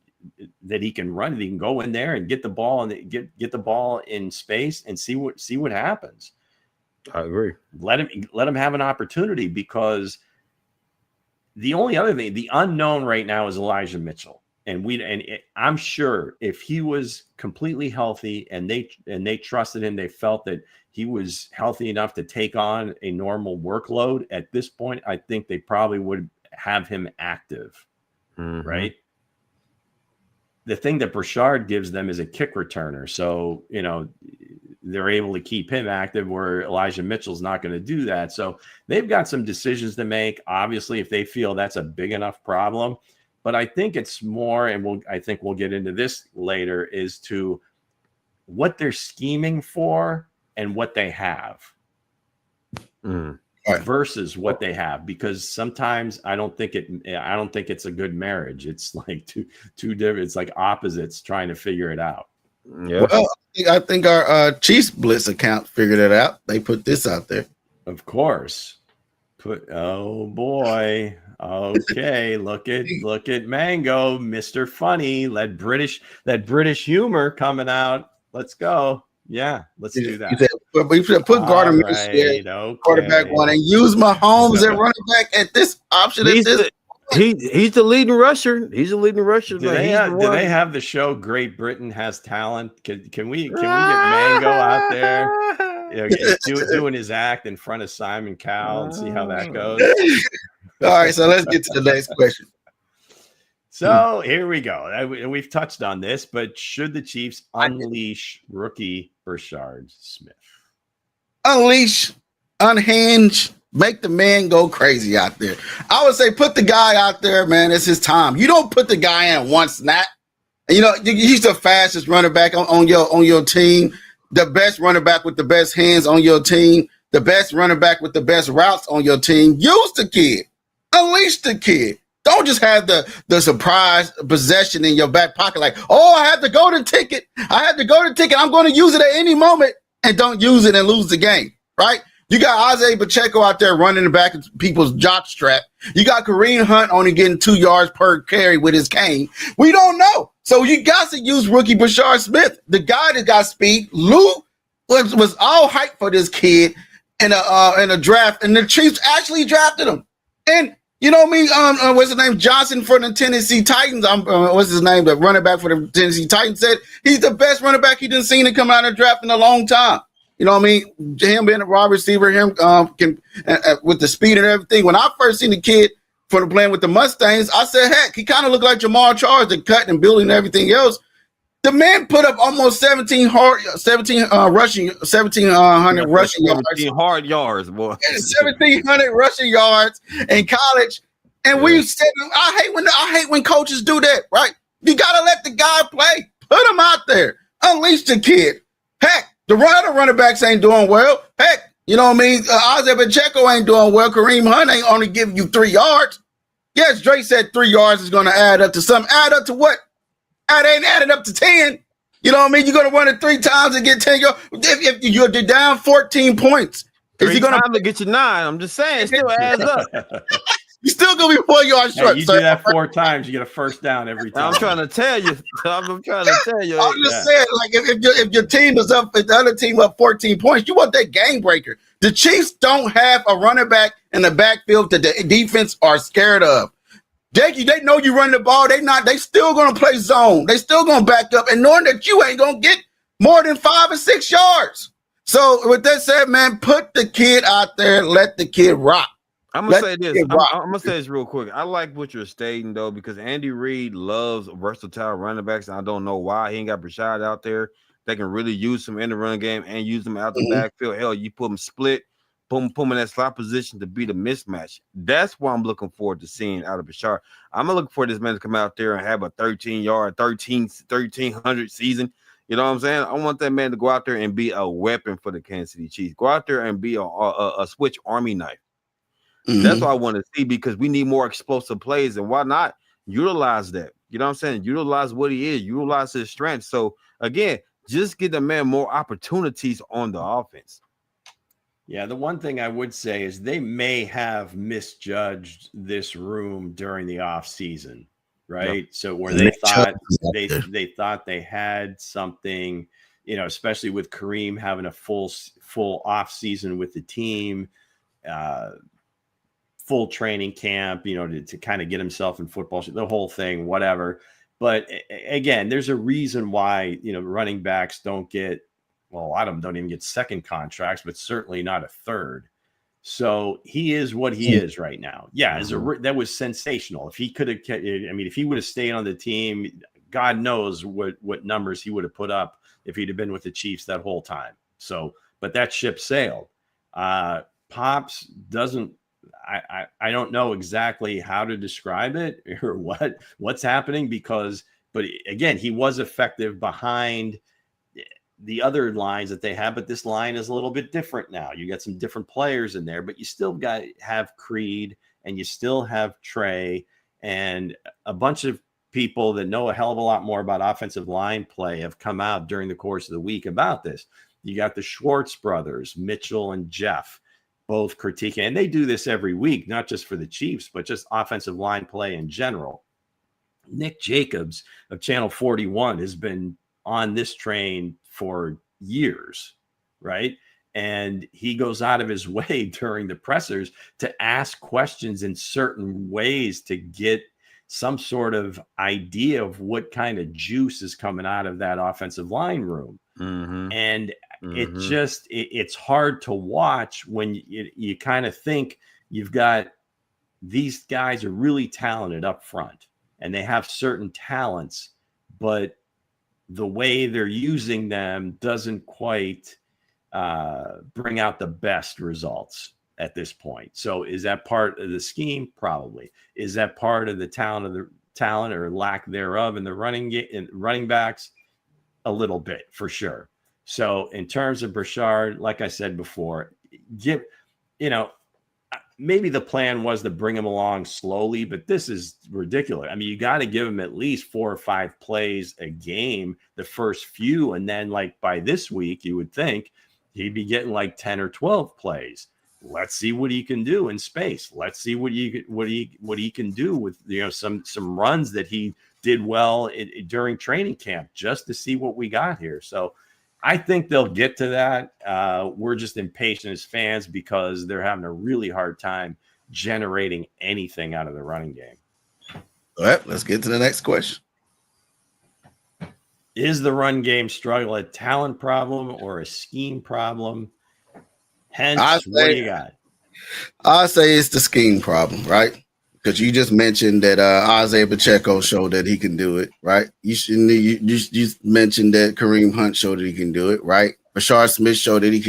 [SPEAKER 9] run. He can go in there and get the ball and get the ball in space and see what happens.
[SPEAKER 1] I agree.
[SPEAKER 9] Let him have an opportunity, because the only other thing, the unknown right now, is Elijah Mitchell. I'm sure if he was completely healthy and they trusted him, they felt that he was healthy enough to take on a normal workload at this point, I think they probably would have him active, right? The thing that Brashard gives them is a kick returner. So, they're able to keep him active, where Elijah Mitchell's not going to do that. So they've got some decisions to make, obviously, if they feel that's a big enough problem. But I think it's more, and I think we'll get into this later, is to what they're scheming for and what they have. versus what they have, because sometimes I don't think it's a good marriage. It's like two different, it's like opposites trying to figure it out.
[SPEAKER 1] Yeah.
[SPEAKER 3] Well, I think our Chiefs Blitz account figured it out. They put this out there.
[SPEAKER 9] Of course. Oh boy. Okay, look at Mango, Mr. Funny, that British humor coming out. Let's go. Yeah, let's do that.
[SPEAKER 3] We should put Gardner
[SPEAKER 9] Minshew,
[SPEAKER 3] okay, quarterback one, and use Mahomes at running back at this option.
[SPEAKER 1] He's the leading rusher. He's the leading rusher.
[SPEAKER 9] Do they have the show Great Britain Has Talent? Can we get Mango out there, doing his act in front of Simon Cowell and see how that goes?
[SPEAKER 3] All right, so let's get to the next question.
[SPEAKER 9] So here we go. We've touched on this, but should the Chiefs unleash rookie Brashard Smith?
[SPEAKER 3] Unleash, unhinge, make the man go crazy out there. I would say put the guy out there, man. It's his time. You don't put the guy in one snap. You know, he's the fastest running back on your team, the best running back with the best hands on your team, the best running back with the best routes on your team. Use the kid. Unleash the kid. Don't just have the surprise possession in your back pocket like, oh, I have to go to ticket. I'm going to use it at any moment, and don't use it and lose the game, right? You got Isiah Pacheco out there running the back of people's jock strap. You got Kareem Hunt only getting 2 yards per carry with his cane. We don't know. So you got to use rookie Brashard Smith, the guy that got speed. Lou was all hyped for this kid in a draft, and the Chiefs actually drafted him. And you know me, what's his name? Johnson for the Tennessee Titans. What's his name? The running back for the Tennessee Titans said he's the best running back he done seen to come out of the draft in a long time. You know what I mean? Him being a wide receiver, with the speed and everything. When I first seen the kid from playing with the Mustangs, I said, heck, he kind of looked like Jamal Charles, the cut and building and everything else. The man put up almost 1,700 rushing yards.
[SPEAKER 1] 17 hard yards, boy.
[SPEAKER 3] 1,700 rushing yards in college. And we said, I hate when coaches do that, right? You gotta let the guy play. Put him out there. Unleash the kid. Heck, the running backs ain't doing well. Heck, you know what I mean? Isiah Pacheco ain't doing well. Kareem Hunt ain't only giving you 3 yards. Yes, Drake said 3 yards is gonna add up to something. Add up to what? It ain't added up to 10. You know what I mean? You're going to run it 3 times and get 10 yards. If you're down 14 points, is he going
[SPEAKER 1] to get you 9? I'm just saying, it still adds up.
[SPEAKER 3] You're still going to be 4 yards short.
[SPEAKER 9] You do that 4 times, you get a first down every time.
[SPEAKER 1] I'm trying to tell you. I'm
[SPEAKER 3] just saying, like, if your team is up, if the other team up 14 points, you want that game breaker. The Chiefs don't have a running back in the backfield that the defense are scared of. They know you run the ball. They still gonna play zone. They still gonna back up, and knowing that you ain't gonna get more than 5 or 6 yards. So with that said, man, put the kid out there, let the kid rock.
[SPEAKER 1] I'm gonna say this. I'm gonna say this real quick. I like what you're stating though, because Andy Reid loves versatile running backs. And I don't know why he ain't got Brashard out there. They can really use him in the run game and use him out the backfield. Hell, you put him split. Put him in that slot position to beat a mismatch. That's what I'm looking forward to seeing out of Brashard. I'm looking for this man to come out there and have a 1300 season. You know what I'm saying? I want that man to go out there and be a weapon for the Kansas City Chiefs. Go out there and be a switch army knife. That's what I want to see, because we need more explosive plays. And why not utilize that? You know what I'm saying? Utilize what he is. Utilize his strength. So, again, just give the man more opportunities on the offense.
[SPEAKER 9] Yeah, the one thing I would say is they may have misjudged this room during the off season, right? Yep. So where they thought they had something, you know, especially with Kareem having a full off season with the team, full training camp, you know, to kind of get himself in football, the whole thing, whatever. But again, there's a reason why, you know, running backs don't get. Well, a lot of them don't even get second contracts, but certainly not a third. So he is what he is right now. Yeah, that was sensational. If he could have, if he would have stayed on the team, God knows what numbers he would have put up if he'd have been with the Chiefs that whole time. So, but that ship sailed. Pops doesn't. I don't know exactly how to describe it or what's happening, but again, he was effective behind the other lines that they have, but this line is a little bit different now. You got some different players in there, but you still have Creed and you still have Trey and a bunch of people that know a hell of a lot more about offensive line play have come out during the course of the week about this. You got the Schwartz brothers, Mitchell and Jeff, both critiquing, and they do this every week, not just for the Chiefs, but just offensive line play in general. Nick Jacobs of Channel 41 has been on this train for years, right? And he goes out of his way during the pressers to ask questions in certain ways to get some sort of idea of what kind of juice is coming out of that offensive line room. And it's hard to watch when you kind of think you've got these guys are really talented up front and they have certain talents, but the way they're using them doesn't quite bring out the best results at this point. So is that part of the scheme? Probably. Is that part of the talent or lack thereof in the running backs? A little bit, for sure. So in terms of Brashard, like I said before, maybe the plan was to bring him along slowly, but this is ridiculous. I mean, you got to give him at least 4 or 5 plays a game, the first few. And then like by this week, you would think he'd be getting like 10 or 12 plays. Let's see what he can do in space. Let's see what he can do with some runs that he did well during training camp, just to see what we got here. So I think they'll get to that. We're just impatient as fans because they're having a really hard time generating anything out of the running game.
[SPEAKER 3] All right, let's get to the next question.
[SPEAKER 9] Is the run game struggle a talent problem or a scheme problem? Hence, what do you got?
[SPEAKER 3] I say it's the scheme problem, right? Because you just mentioned that Isiah Pacheco showed that he can do it, right? You mentioned that Kareem Hunt showed that he can do it, right? Brashard Smith showed that he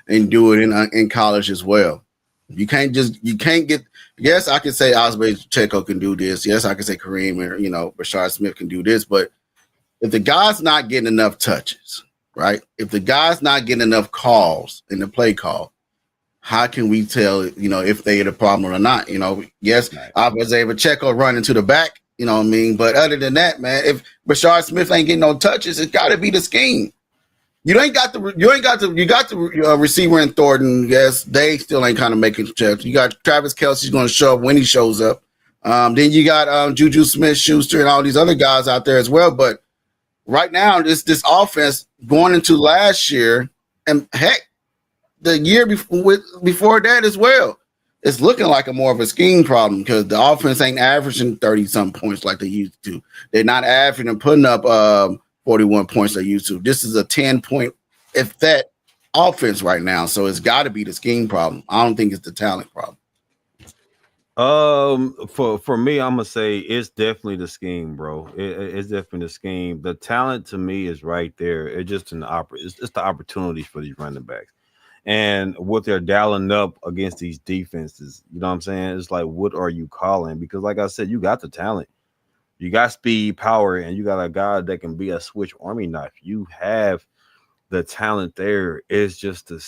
[SPEAKER 3] can do it in college as well. Yes, I can say Isiah Pacheco can do this. Yes, I can say Kareem or Brashard Smith can do this, but if the guy's not getting enough touches, right? If the guy's not getting enough calls in the play call, how can we tell, if they are the problem or not? Yes, Isiah Pacheco running to the back, But other than that, man, if Brashard Smith ain't getting no touches, it's got to be the scheme. You got the receiver in Thornton. Yes, they still ain't kind of making checks. You got Travis Kelce's going to show up when he shows up. Then you got Juju Smith-Schuster and all these other guys out there as well. But right now, this offense going into last year, and heck, the year before that as well, it's looking like a more of a scheme problem because the offense ain't averaging 30-some points like they used to. They're not averaging and putting up 41 points they used to. This is a 10-point, if that, offense right now. So it's got to be the scheme problem. I don't think it's the talent problem.
[SPEAKER 1] For me, I'm gonna say it's definitely the scheme, bro. It's definitely the scheme. The talent to me is right there. It's just it's the opportunities for these running backs. And what they're dialing up against these defenses, you know what I'm saying? It's like, what are you calling? Because like I said, you got the talent. You got speed, power, and you got a guy that can be a switch army knife. You have the talent there. It's just the...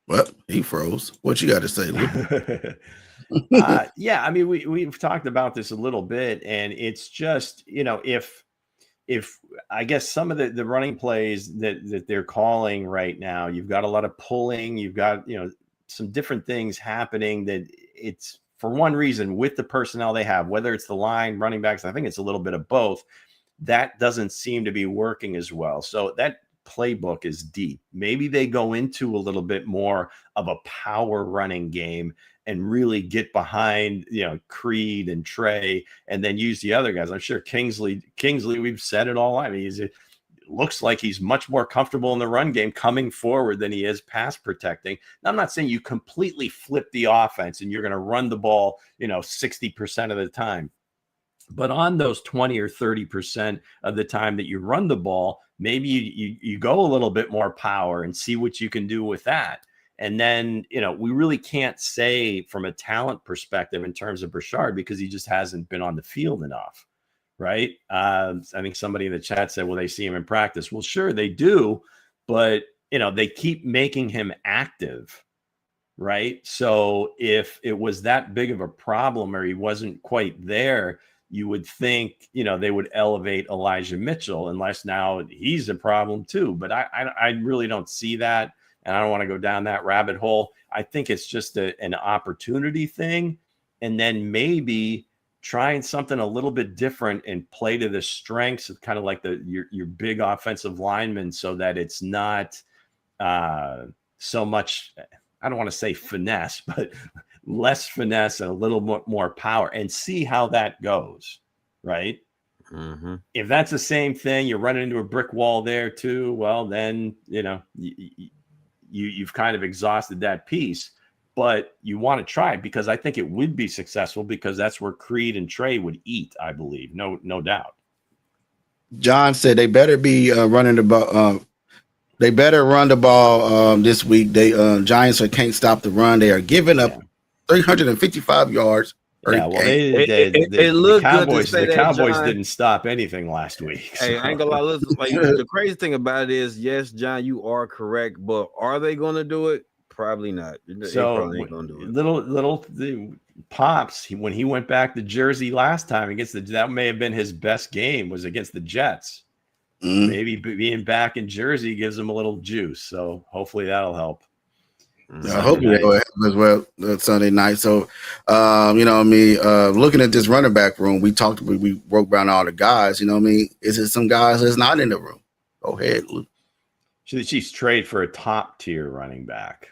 [SPEAKER 3] Well, he froze. What you got to say, Luke?
[SPEAKER 9] Yeah, I mean, we've talked about this a little bit, and it's just, if I guess some of the running plays that they're calling right now, you've got a lot of pulling, you've got, some different things happening that it's for one reason with the personnel they have, whether it's the line, running backs, I think it's a little bit of both, that doesn't seem to be working as well. So that playbook is deep. Maybe they go into a little bit more of a power running game and really get behind, Creed and Trey, and then use the other guys. I'm sure Kingsley, we've said it all. I mean, it looks like he's much more comfortable in the run game coming forward than he is pass protecting. Now, I'm not saying you completely flip the offense and you're going to run the ball, 60% of the time. But on those 20 or 30% of the time that you run the ball, maybe you go a little bit more power and see what you can do with that. And then, we really can't say from a talent perspective in terms of Brashard because he just hasn't been on the field enough, right? I think somebody in the chat said, well, they see him in practice. Well, sure, they do, but they keep making him active, right? So if it was that big of a problem or he wasn't quite there, you would think, they would elevate Elijah Mitchell, unless now he's a problem too. But I really don't see that. And I don't want to go down that rabbit hole. I think it's just an opportunity thing. And then maybe trying something a little bit different and play to the strengths of kind of like your big offensive lineman, so that it's not so much, I don't want to say finesse, but less finesse and a little more power, and see how that goes, right?
[SPEAKER 1] Mm-hmm.
[SPEAKER 9] If that's the same thing, you're running into a brick wall there too, well, then, you've kind of exhausted that piece. But you want to try it, because I think it would be successful, because that's where Creed and Trey would eat, I believe. No doubt.
[SPEAKER 3] John said they better be running the ball. They better run the ball this week. They Giants can't stop the run. They are giving up 355 yards.
[SPEAKER 9] Yeah, well,
[SPEAKER 1] the Cowboys.
[SPEAKER 9] The Cowboys didn't stop anything last week.
[SPEAKER 1] Hey, I ain't gonna lie. Listen, like, the crazy thing about it is, yes, John, you are correct, but are they going to do it? Probably not.
[SPEAKER 9] So
[SPEAKER 1] probably ain't gonna do it.
[SPEAKER 9] Little Pops, when he went back to Jersey last time against that may have been his best game, was against the Jets. Maybe being back in Jersey gives him a little juice. So hopefully that'll help.
[SPEAKER 3] I hope it will help as well Sunday night. So, looking at this running back room, we broke down all the guys. Is it some guys that's not in the room? Go ahead, Luke.
[SPEAKER 9] Should the Chiefs trade for a top tier running back?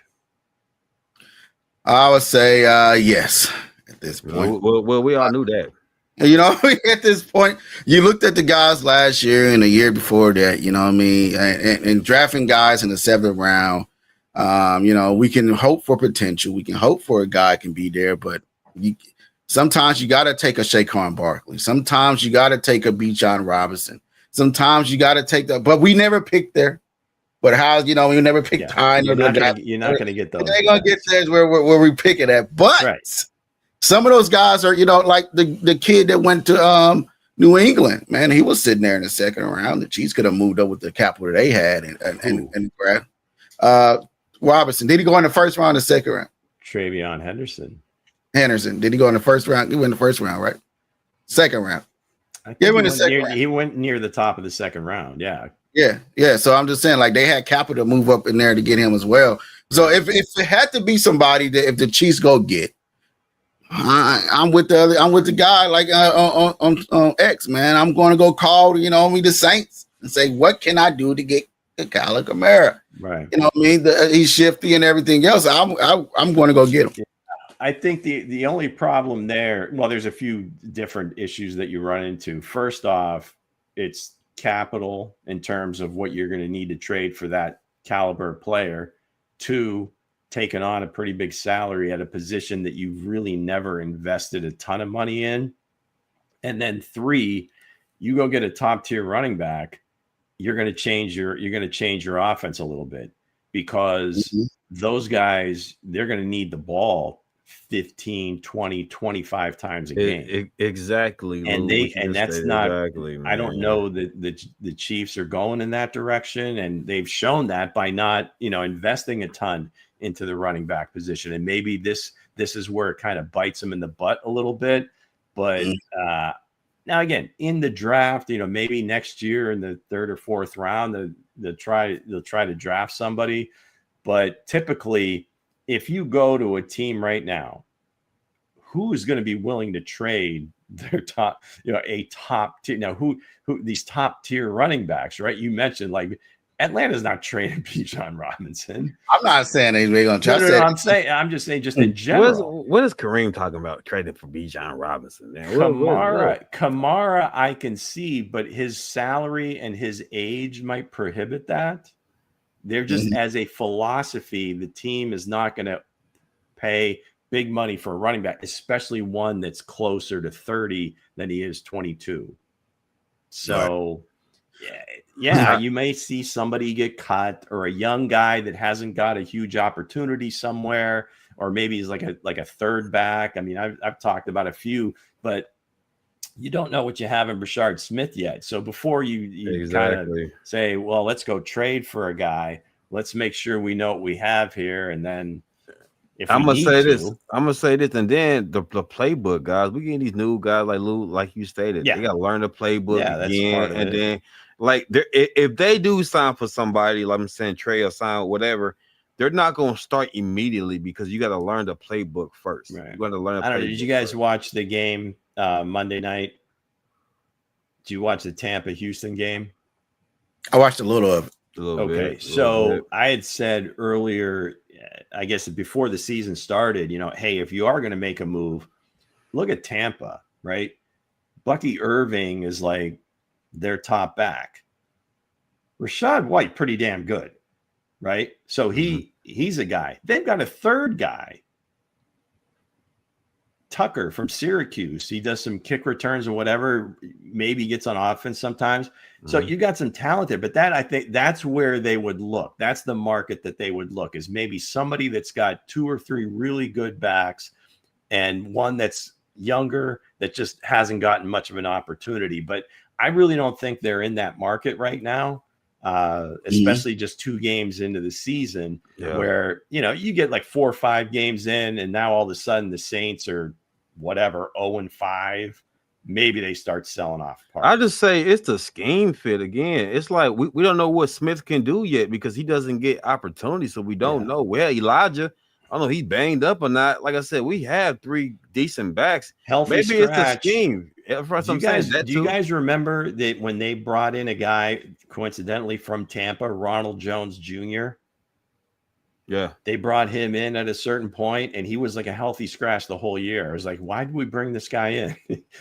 [SPEAKER 3] I would say yes at this point.
[SPEAKER 1] Well, we all knew that.
[SPEAKER 3] At this point, you looked at the guys last year and the year before that, and drafting guys in the 7th round. We can hope for potential. We can hope for a guy can be there, but sometimes you got to take a Saquon Barkley. Sometimes you got to take a Bijan Robinson. Sometimes you got to take but we never picked there. But we never picked high.
[SPEAKER 9] You're not going to get those.
[SPEAKER 3] They're going to get there where we pick it at. But some of those guys are, like the kid that went to New England, man, he was sitting there in the 2nd round. The Chiefs could have moved up with the capital they had and grabbed. Robinson, did he go in the 1st round or 2nd round?
[SPEAKER 9] Travion
[SPEAKER 3] Henderson, did he go in the 1st round? He went in the 1st round, right? 2nd round.
[SPEAKER 9] He went near the top of the 2nd round. Yeah.
[SPEAKER 3] Yeah. So I'm just saying, like, they had capital to move up in there to get him as well. So if it had to be somebody that if the Chiefs go get, I'm with the guy like on X, man. I'm going to go call the Saints and say, what can I do to get Kyler Kamara?
[SPEAKER 9] Right.
[SPEAKER 3] He's shifty and everything else. I'm going to go get him.
[SPEAKER 9] Yeah. I think the only problem there, well, there's a few different issues that you run into. First off, it's capital in terms of what you're going to need to trade for that caliber player. 2, taking on a pretty big salary at a position that you've really never invested a ton of money in. And then 3, you go get a top tier running back, you're going to change your offense a little bit, because those guys, they're going to need the ball 15, 20, 25 times a game.
[SPEAKER 1] Exactly.
[SPEAKER 9] And that's not,
[SPEAKER 1] exactly,
[SPEAKER 9] I don't know that the Chiefs are going in that direction. And they've shown that by not, investing a ton into the running back position. And maybe this is where it kind of bites them in the butt a little bit. But now again, in the draft, maybe next year in the 3rd or 4th round, they'll try to draft somebody. But typically, if you go to a team right now, who is going to be willing to trade their top, a top tier? Now, who these top tier running backs, right? You mentioned like Atlanta's not trading Bijan Robinson.
[SPEAKER 3] I'm not saying they're going to try.
[SPEAKER 9] No, I'm just saying, just in general.
[SPEAKER 1] What is Kareem talking about trading for Bijan Robinson?
[SPEAKER 9] Kamara, I can see, but his salary and his age might prohibit that. They're just as a philosophy, the team is not going to pay big money for a running back, especially one that's closer to 30 than he is 22. So, you may see somebody get cut, or a young guy that hasn't got a huge opportunity somewhere, or maybe he's like a 3rd back. I mean, I've talked about a few, but you don't know what you have in Brashard Smith yet. So before you kind of say, well, let's go trade for a guy, let's make sure we know what we have here. And then if
[SPEAKER 1] I'm gonna say this, and then the playbook, guys. We getting these new guys like Lou, like you stated. They gotta learn the playbook again. And then like if they do sign for somebody, like I'm saying, Trey or sign whatever, they're not gonna start immediately because you gotta learn the playbook first.
[SPEAKER 9] Right.
[SPEAKER 1] You gotta learn.
[SPEAKER 9] I don't know. Did you guys watch the game Monday night? Did you watch the Tampa Houston game?
[SPEAKER 3] I watched a little of it.
[SPEAKER 9] Okay, so I had said earlier, I guess before the season started, hey, if you are going to make a move, look at Tampa, right? Bucky Irving is like their top back. Rashad White, pretty damn good, right? So he's a guy. They've got a third guy, Tucker from Syracuse. He does some kick returns or whatever, maybe gets on offense sometimes. So you got some talent there, but I think that's where they would look. That's the market that they would look, is maybe somebody that's got 2 or 3 really good backs and one that's younger that just hasn't gotten much of an opportunity. But I really don't think they're in that market right now, especially just 2 games into the season where, you get like 4 or 5 games in and now all of a sudden the Saints are whatever, 0-5. Maybe they start selling off parts.
[SPEAKER 1] I just say it's the scheme fit again. It's like we don't know what Smith can do yet because he doesn't get opportunities, so we don't know. Well, Elijah, I don't know if he's banged up or not. Like I said, we have 3 decent backs.
[SPEAKER 9] Healthy
[SPEAKER 1] Maybe
[SPEAKER 9] scratch.
[SPEAKER 1] It's the scheme.
[SPEAKER 9] Do you guys remember that when they brought in a guy coincidentally from Tampa, Ronald Jones Jr.?
[SPEAKER 1] Yeah,
[SPEAKER 9] they brought him in at a certain point, and he was like a healthy scratch the whole year. I was like, why did we bring this guy in?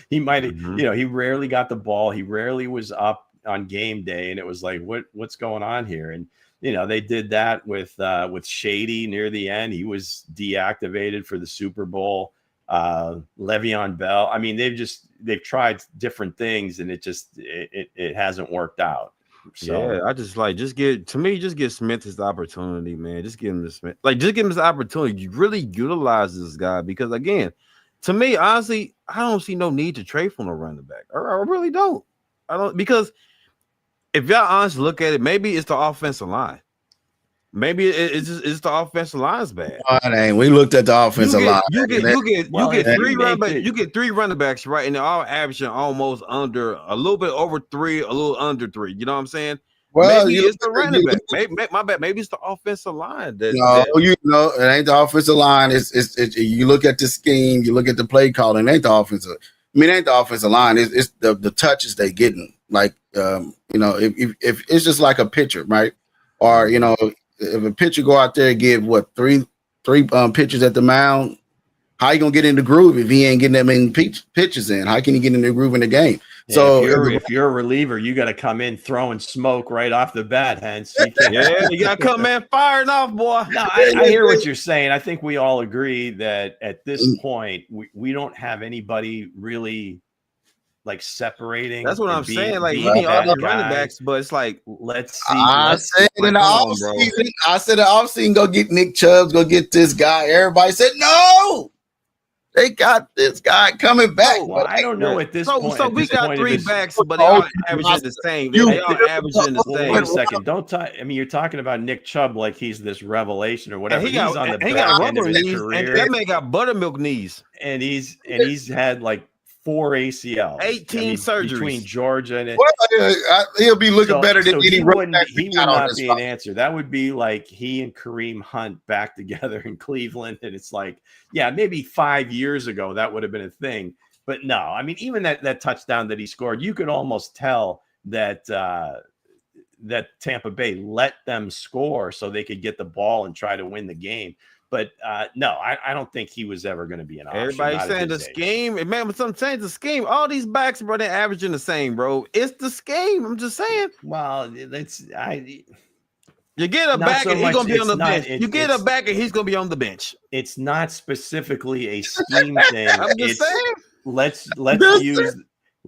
[SPEAKER 9] He might have, he rarely got the ball. He rarely was up on game day, and it was like, what's going on here? And they did that with Shady near the end. He was deactivated for the Super Bowl. Le'Veon Bell. I mean, they've tried different things, and it hasn't worked out. So
[SPEAKER 1] yeah, I just give Smith his opportunity, man. Just give him the Smith, just give him his opportunity. You really utilize this guy because, again, to me, honestly, I don't see no need to trade for no running back. I really don't. I don't, because if y'all honestly look at it, maybe it's the offensive line. Maybe it's the offensive line's bad.
[SPEAKER 3] We looked at the offensive line.
[SPEAKER 1] You get 3 running backs. You get 3 running backs, right? And they're all averaging almost under a little bit over 3, a little under 3. You know what I'm saying? Well, maybe it's the running back. Maybe my bad. Maybe it's the offensive line.
[SPEAKER 3] It ain't the offensive line. It's you look at the scheme, you look at the play calling. It ain't the offensive. I mean, it ain't the offensive line. It's the touches they getting. Like if it's just like a pitcher, right? Or if a pitcher go out there and give three pitches at the mound, how you gonna get in the groove if he ain't getting that many pitches in? How can he get in the groove in the game?
[SPEAKER 9] Yeah,
[SPEAKER 3] so
[SPEAKER 9] if you're a reliever, you got to come in throwing smoke right off the bat, hence.
[SPEAKER 1] You got to come in firing off, boy.
[SPEAKER 9] No, I hear what you're saying. I think we all agree that at this point we don't have anybody really like separating.
[SPEAKER 1] That's what I'm saying. Like you need all the running backs, but it's like
[SPEAKER 9] let's see.
[SPEAKER 3] I said in the offseason, go get Nick Chubb, go get this guy. Everybody said no. They got this guy coming back.
[SPEAKER 9] Well, I don't know at this point.
[SPEAKER 1] So we got 3 backs, but they all averaging the same. They all averaging the same.
[SPEAKER 9] Wait a second. Don't talk. I mean, you're talking about Nick Chubb like he's this revelation or whatever. He's on the back end of his career.
[SPEAKER 1] That man got buttermilk knees,
[SPEAKER 9] and he's had like 4 ACLs,
[SPEAKER 1] 18 surgeries
[SPEAKER 9] between Georgia and
[SPEAKER 3] he'll be looking better than any running back.
[SPEAKER 9] He would not be an answer. That would be like he and Kareem Hunt back together in Cleveland, and it's like, yeah, maybe 5 years ago that would have been a thing, but no. I mean, even that touchdown that he scored, you could almost tell that that Tampa Bay let them score so they could get the ball and try to win the game. But no, I don't think he was ever going to be an option.
[SPEAKER 1] Everybody's saying the scheme. Man, I'm saying the scheme. All these backs, bro, they're averaging the same, bro. It's the scheme. I'm just saying.
[SPEAKER 9] Well, you
[SPEAKER 1] get a back and he's going to be on the bench. You get a back and he's going to be on the bench.
[SPEAKER 9] It's not specifically a scheme thing.
[SPEAKER 1] I'm just saying.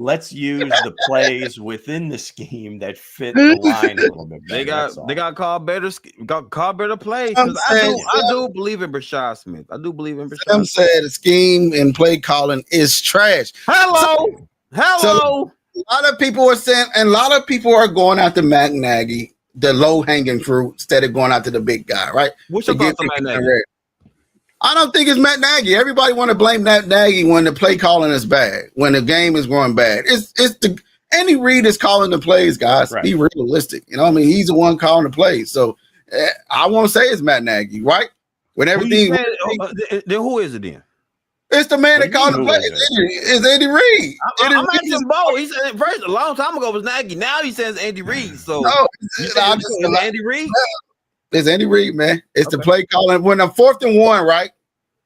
[SPEAKER 9] Let's use the plays within the scheme that fit the line a little bit better.
[SPEAKER 1] They got called better plays. I do believe in Brashard Smith. I do believe in Brashard.
[SPEAKER 3] Some said the scheme and play calling is trash.
[SPEAKER 1] Hello. Hello.
[SPEAKER 3] So a lot of people are saying, and a lot of people are going after Matt Nagy, the low hanging fruit, instead of going after the big guy, right?
[SPEAKER 1] What's your thoughts on Matt Nagy?
[SPEAKER 3] I don't think it's Matt Nagy. Everybody want to blame Matt Nagy when the play calling is bad, when the game is going bad. It's the Andy Reid is calling the plays, guys.
[SPEAKER 9] Right.
[SPEAKER 3] Be realistic. You know what I mean? He's the one calling the plays. So I won't say it's Matt Nagy, right? When everything.
[SPEAKER 1] Then who is it then?
[SPEAKER 3] It's the man that called the plays. It's Andy Reid.
[SPEAKER 1] I'm asking Bo. He said first a long time ago it was Nagy. Now he says Andy Reid. So
[SPEAKER 3] no,
[SPEAKER 1] it's Andy Reid.
[SPEAKER 3] It's Andy Reid, man. It's the play calling. When a 4th and 1, right?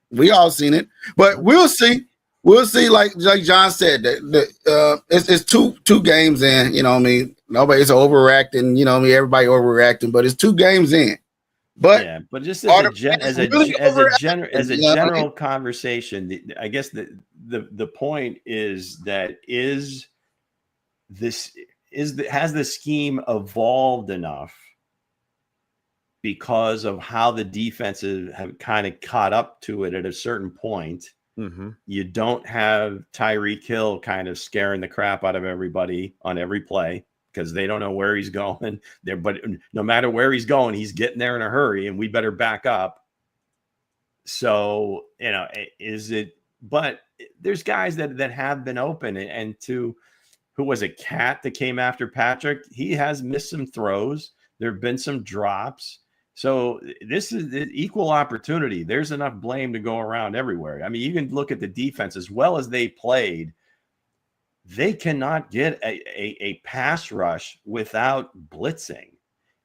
[SPEAKER 3] We all seen it, but we'll see. We'll see. Like John said, it's two games in. You know what I mean? Nobody's overreacting. You know what I mean? Everybody overreacting, but it's 2 games in. But
[SPEAKER 9] yeah, but just as a general conversation, I guess the point is that has the scheme evolved enough because of how the defenses have kind of caught up to it at a certain point.
[SPEAKER 1] Mm-hmm.
[SPEAKER 9] You don't have Tyreek Hill kind of scaring the crap out of everybody on every play because they don't know where he's going there. But no matter where he's going, he's getting there in a hurry, and we better back up. So, but there's guys that have been open, and to who was it? Cat that came after Patrick. He has missed some throws. There have been some drops. So this is equal opportunity. There's enough blame to go around everywhere. I mean, you can look at the defense as well as they played. They cannot get a pass rush without blitzing.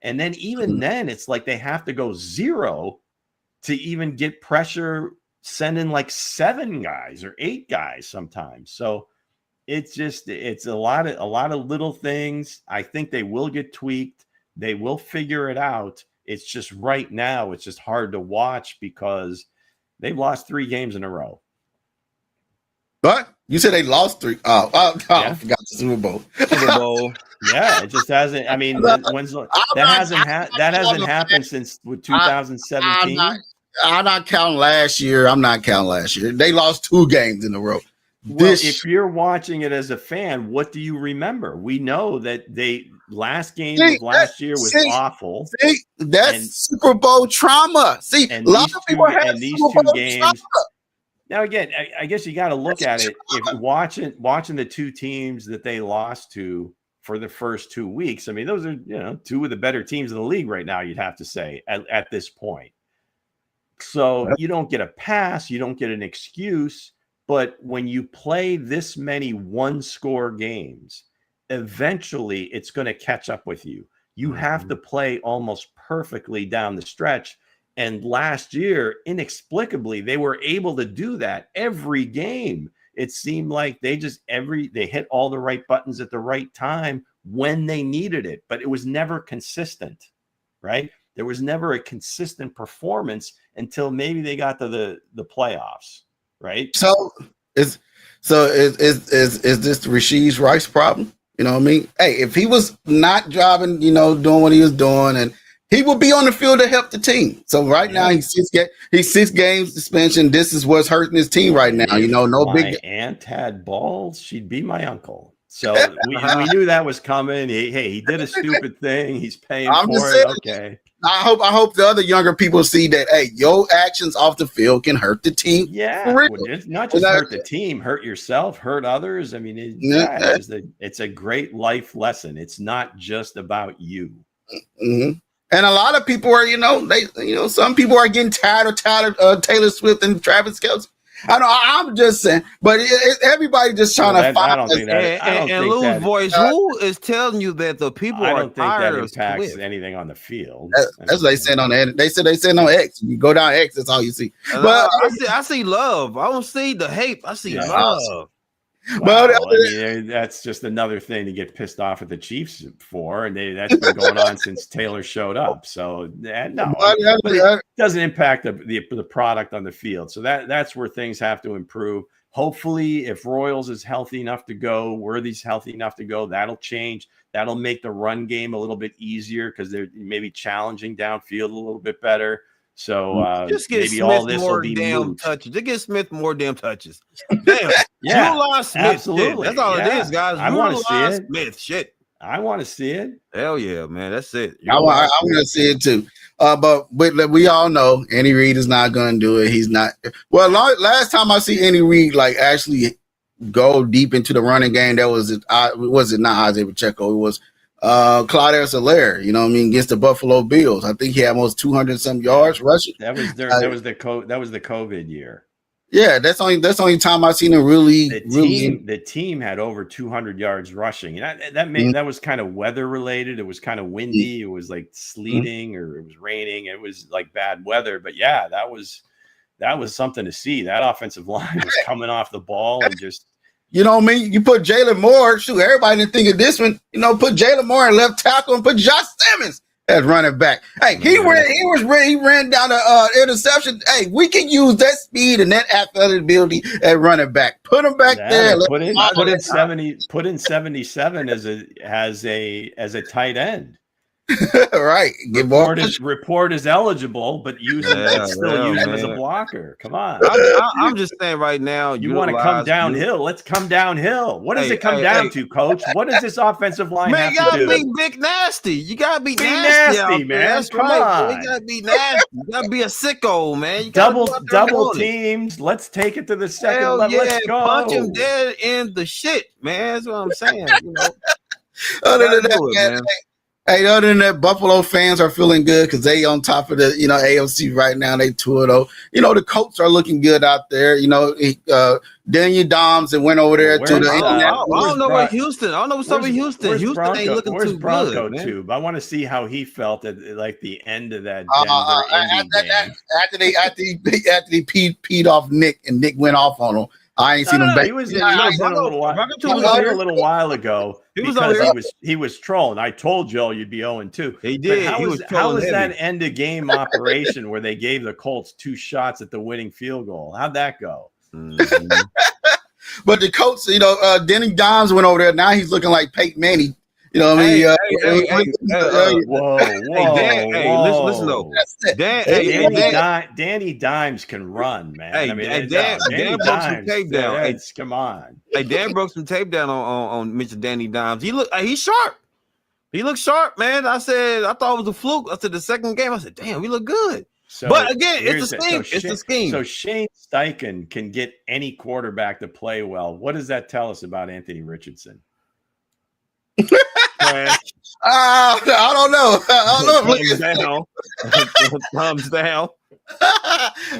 [SPEAKER 9] And then even then, it's like they have to go 0 to even get pressure, sending like 7 guys or 8 guys sometimes. So it's a lot of little things. I think they will get tweaked. They will figure it out. It's just right now, it's just hard to watch because they've lost 3 games in a row.
[SPEAKER 3] But you said they lost 3. Yeah. I forgot the Super Bowl.
[SPEAKER 9] Yeah, it just hasn't. I mean, that hasn't happened since 2017.
[SPEAKER 3] I'm not counting last year. They lost 2 games in a row.
[SPEAKER 9] Well, if you're watching it as a fan, what do you remember? We know that last game of last year was awful.
[SPEAKER 3] That's Super Bowl trauma. A lot of people have
[SPEAKER 9] these
[SPEAKER 3] Super Bowl
[SPEAKER 9] 2 games.
[SPEAKER 3] trauma.
[SPEAKER 9] Now, again, I guess you got to look at it. If watching the 2 teams that they lost to for the first 2 weeks, I mean, those are 2 of the better teams in the league right now. You'd have to say at this point. So you don't get a pass, you don't get an excuse. But when you play this many 1-score games, eventually it's going to catch up with you. You have to play almost perfectly down the stretch. And last year, inexplicably, they were able to do that every game. It seemed like they hit all the right buttons at the right time when they needed it, but it was never consistent, right? There was never a consistent performance until maybe they got to the playoffs. Right. So is this Rasheed Rice problem? You know what I mean? Hey, if he was not driving, doing what he was doing, and he would be on the field to help the team. So right now he's 6 games suspension. This is what's hurting his team right now. My aunt had balls, she'd be my uncle. So we knew that was coming. He did a stupid thing. He's paying for it. Okay.
[SPEAKER 3] I hope the other younger people see that, hey, your actions off the field can hurt the team.
[SPEAKER 9] Yeah, it's not just hurt the team, hurt yourself, hurt others. I mean, it's a great life lesson. It's not just about you.
[SPEAKER 3] Mm-hmm. And a lot of people are, some people are getting tired of Taylor Swift and Travis Kelce. I'm just saying, but everybody just trying to find.
[SPEAKER 9] I don't think that.
[SPEAKER 1] And Lou's voice. Who is telling you that the people are tired?
[SPEAKER 9] I don't think that impacts anything on the field.
[SPEAKER 3] That's what they said on the. They said on X. You go down X, that's all you see. But
[SPEAKER 1] I see love. I don't see the hate. I see love.
[SPEAKER 9] Well, that's just another thing to get pissed off at the Chiefs for, and that's been going on since Taylor showed up. So no, but it doesn't impact the product on the field. So that's where things have to improve. Hopefully, if Royals is healthy enough to go, Worthy's healthy enough to go, that'll change. That'll make the run game a little bit easier because they're maybe challenging downfield a little bit better. So
[SPEAKER 1] just get
[SPEAKER 9] maybe
[SPEAKER 1] Smith
[SPEAKER 9] all this
[SPEAKER 1] more
[SPEAKER 9] will be
[SPEAKER 1] damn
[SPEAKER 9] moved.
[SPEAKER 1] touches. Just get Smith more damn touches. Damn.
[SPEAKER 5] Yeah,
[SPEAKER 1] Utilize Smith.
[SPEAKER 5] absolutely.
[SPEAKER 1] Shit. That's all
[SPEAKER 5] Yeah.
[SPEAKER 1] it is, guys.
[SPEAKER 5] I want to see
[SPEAKER 1] Utilize
[SPEAKER 5] it.
[SPEAKER 1] Smith. Shit.
[SPEAKER 5] I want to see it.
[SPEAKER 1] Hell yeah, man. That's it.
[SPEAKER 3] I want to see it too. But we all know Andy Reid is not going to do it. He's not. Well, last time I see Andy Reid like actually go deep into the running game, that was it not Isiah Pacheco? It was Clyde Edwards-Helaire, you know what I mean, against the Buffalo Bills. I think he had almost 200 some yards rushing.
[SPEAKER 5] That was the COVID year.
[SPEAKER 3] Yeah, that's the only time I've seen him really.
[SPEAKER 5] The team had over 200 yards rushing, and that was kind of weather related. It was kind of windy. It was like sleeting or it was raining. It was like bad weather. But yeah, that was something to see. That offensive line was coming off the ball and just.
[SPEAKER 3] You know what I mean? You put Jalen Moore. Shoot, everybody didn't think of this one. You know, put Jalen Moore at left tackle and put Josh Simmons as running back. Hey, he ran down the interception. Hey, we can use that speed and that athletic ability at running back. Put him back there.
[SPEAKER 5] Put in 77 as a tight end.
[SPEAKER 3] Right.
[SPEAKER 5] Report is eligible, but use him as a blocker. Come on.
[SPEAKER 1] I'm just saying right now.
[SPEAKER 5] You want to come downhill? Let's come downhill. What does it come down to, Coach? What does this offensive line have to do?
[SPEAKER 1] You gotta be big nasty. You gotta be nasty, man.
[SPEAKER 5] Come on.
[SPEAKER 1] You gotta be nasty. You gotta be a sicko, man. You
[SPEAKER 5] double teams. Let's take it to the second level.
[SPEAKER 1] Yeah,
[SPEAKER 5] let's go.
[SPEAKER 1] Punch him dead in the shit, man. That's what I'm saying. You know?
[SPEAKER 3] Other than that, man. Hey, other than that, Buffalo fans are feeling good because they on top of the AFC right now. They 2-0. You know, the Colts are looking good out there. You know, Daniel Doms and went over there to the.
[SPEAKER 1] I don't know where Houston. I don't know what's up with Houston. Houston ain't looking too
[SPEAKER 5] Bronco
[SPEAKER 1] good.
[SPEAKER 5] Tube? I want to see how he felt at like the end of that Denver game.
[SPEAKER 3] After he peed off Nick and Nick went off on him. I ain't seen him back.
[SPEAKER 5] He was in a little while ago because he was trolling. I told Joe you'd be 0-2.
[SPEAKER 1] He did.
[SPEAKER 5] How was that end of game operation where they gave the Colts 2 shots at the winning field goal? How'd that go?
[SPEAKER 3] Mm-hmm. But the Colts, Denny Doms went over there. Now he's looking like Peyton Manning. You know what I mean?
[SPEAKER 5] Whoa.
[SPEAKER 1] Listen though.
[SPEAKER 5] Danny Dimes can run, man.
[SPEAKER 1] Dan broke some tape down.
[SPEAKER 5] Come on.
[SPEAKER 1] Hey, Dan broke some tape down on Mr. Danny Dimes. He's sharp. He looks sharp, man. I thought it was a fluke. I said the second game, I said, damn, we look good. But again, it's the scheme. It's the scheme.
[SPEAKER 5] So Shane Steichen can get any quarterback to play well. What does that tell us about Anthony Richardson?
[SPEAKER 3] I don't know.
[SPEAKER 1] Thumbs down.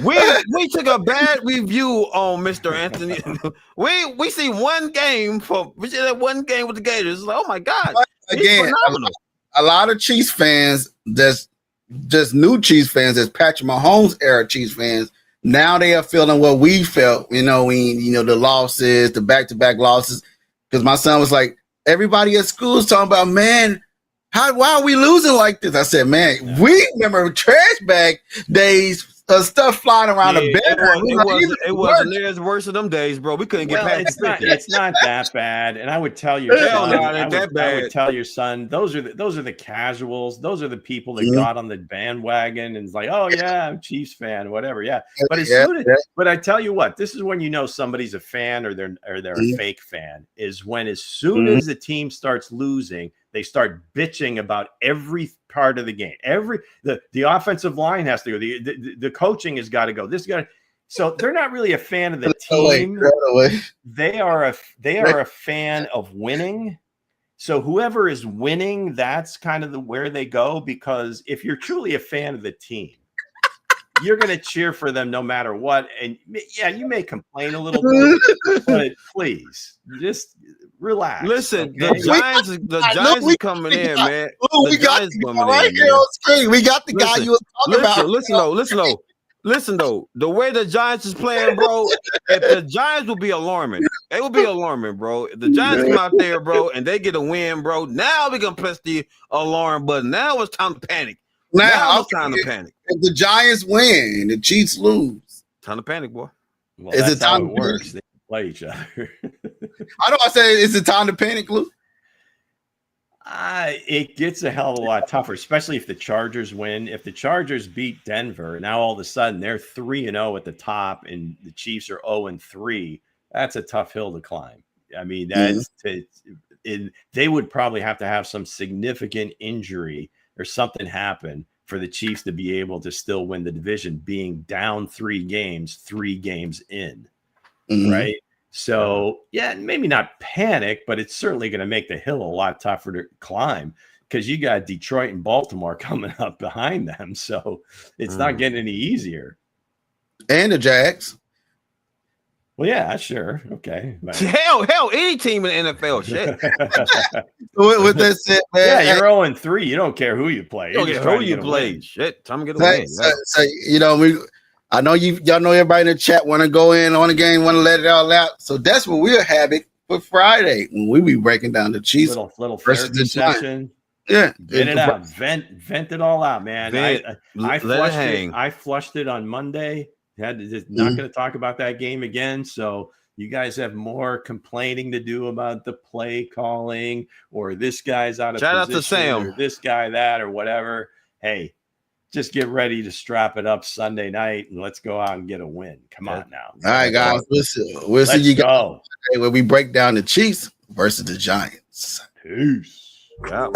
[SPEAKER 1] We took a bad review on Mr. Anthony. we see one game with the Gators. Like, oh my God!
[SPEAKER 3] Again, a lot of Chiefs fans, just new Chiefs fans, that's Patrick Mahomes era Chiefs fans. Now they are feeling what we felt. The losses, the back-to-back losses. Because my son was like, everybody at school is talking about, man, why are we losing like this? I said, man, we remember trash bag days, stuff flying around the bed.
[SPEAKER 1] It wasn't as worse of them days, bro. We couldn't get past
[SPEAKER 5] it's not that bad. And I would tell your son, I would tell your son, those are the casuals. Those are the people that got on the bandwagon and it's like, oh yeah, I'm a Chiefs fan, whatever. Yeah. But but I tell you what, this is when you know somebody's a fan or they're a fake fan, is when as soon as the team starts losing, they start bitching about every part of the game. The offensive line has to go. The coaching has got to go. So they're not really a fan of the team. They are a fan of winning. So whoever is winning, that's kind of where they go. Because if you're truly a fan of the team, you're going to cheer for them no matter what. And yeah, you may complain a little bit, but please just relax.
[SPEAKER 1] Listen, okay? the Giants are coming in, man.
[SPEAKER 3] We got the guy right here on screen. We got the guy you were talking about.
[SPEAKER 1] Listen though. The way the Giants is playing, bro, if the Giants will be alarming. It will be alarming, bro. If the Giants come out there, bro, and they get a win, bro, now we're going to press the alarm button. Now it's time to panic. Now it's time to panic.
[SPEAKER 3] If the Giants win, the Chiefs lose.
[SPEAKER 1] Time to panic, boy.
[SPEAKER 5] Well, is it time how it works? They play each other.
[SPEAKER 3] I know. I say, is it time to panic, Luke?
[SPEAKER 5] It gets a hell of a lot tougher, especially if the Chargers win. If the Chargers beat Denver, now all of a sudden they're 3-0 at the top, and the Chiefs are 0-3. that's a tough hill to climb. I mean, that's they would probably have to have some significant injury or something happen for the Chiefs to be able to still win the division, being down 3 games in, right? So, yeah, maybe not panic, but it's certainly going to make the hill a lot tougher to climb because you got Detroit and Baltimore coming up behind them. So it's not getting any easier.
[SPEAKER 3] And the Jags.
[SPEAKER 5] Well, yeah, sure. Okay.
[SPEAKER 1] Hell, any team in the NFL. Shit.
[SPEAKER 3] With that said, man,
[SPEAKER 5] yeah, you're 0-3. You don't care who you play.
[SPEAKER 1] You don't care who you play. Shit, time to get away.
[SPEAKER 3] So, you know, I know y'all know everybody in the chat want to go in on the game, want to let it all out. So that's what we'll have it for Friday when we be breaking down the Chiefs
[SPEAKER 5] little
[SPEAKER 3] versus
[SPEAKER 5] therapy session.
[SPEAKER 3] Yeah,
[SPEAKER 5] get it out, vent it all out, man. I flushed it on Monday. Not going to talk about that game again. So you guys have more complaining to do about the play calling or this guy's out of position. Shout out to Sam. Or this guy that or whatever. Hey, just get ready to strap it up Sunday night and let's go out and get a win. Come on now.
[SPEAKER 3] All right, guys. We'll see you guys when we break down the Chiefs versus the Giants.
[SPEAKER 5] Peace.
[SPEAKER 1] Yeah.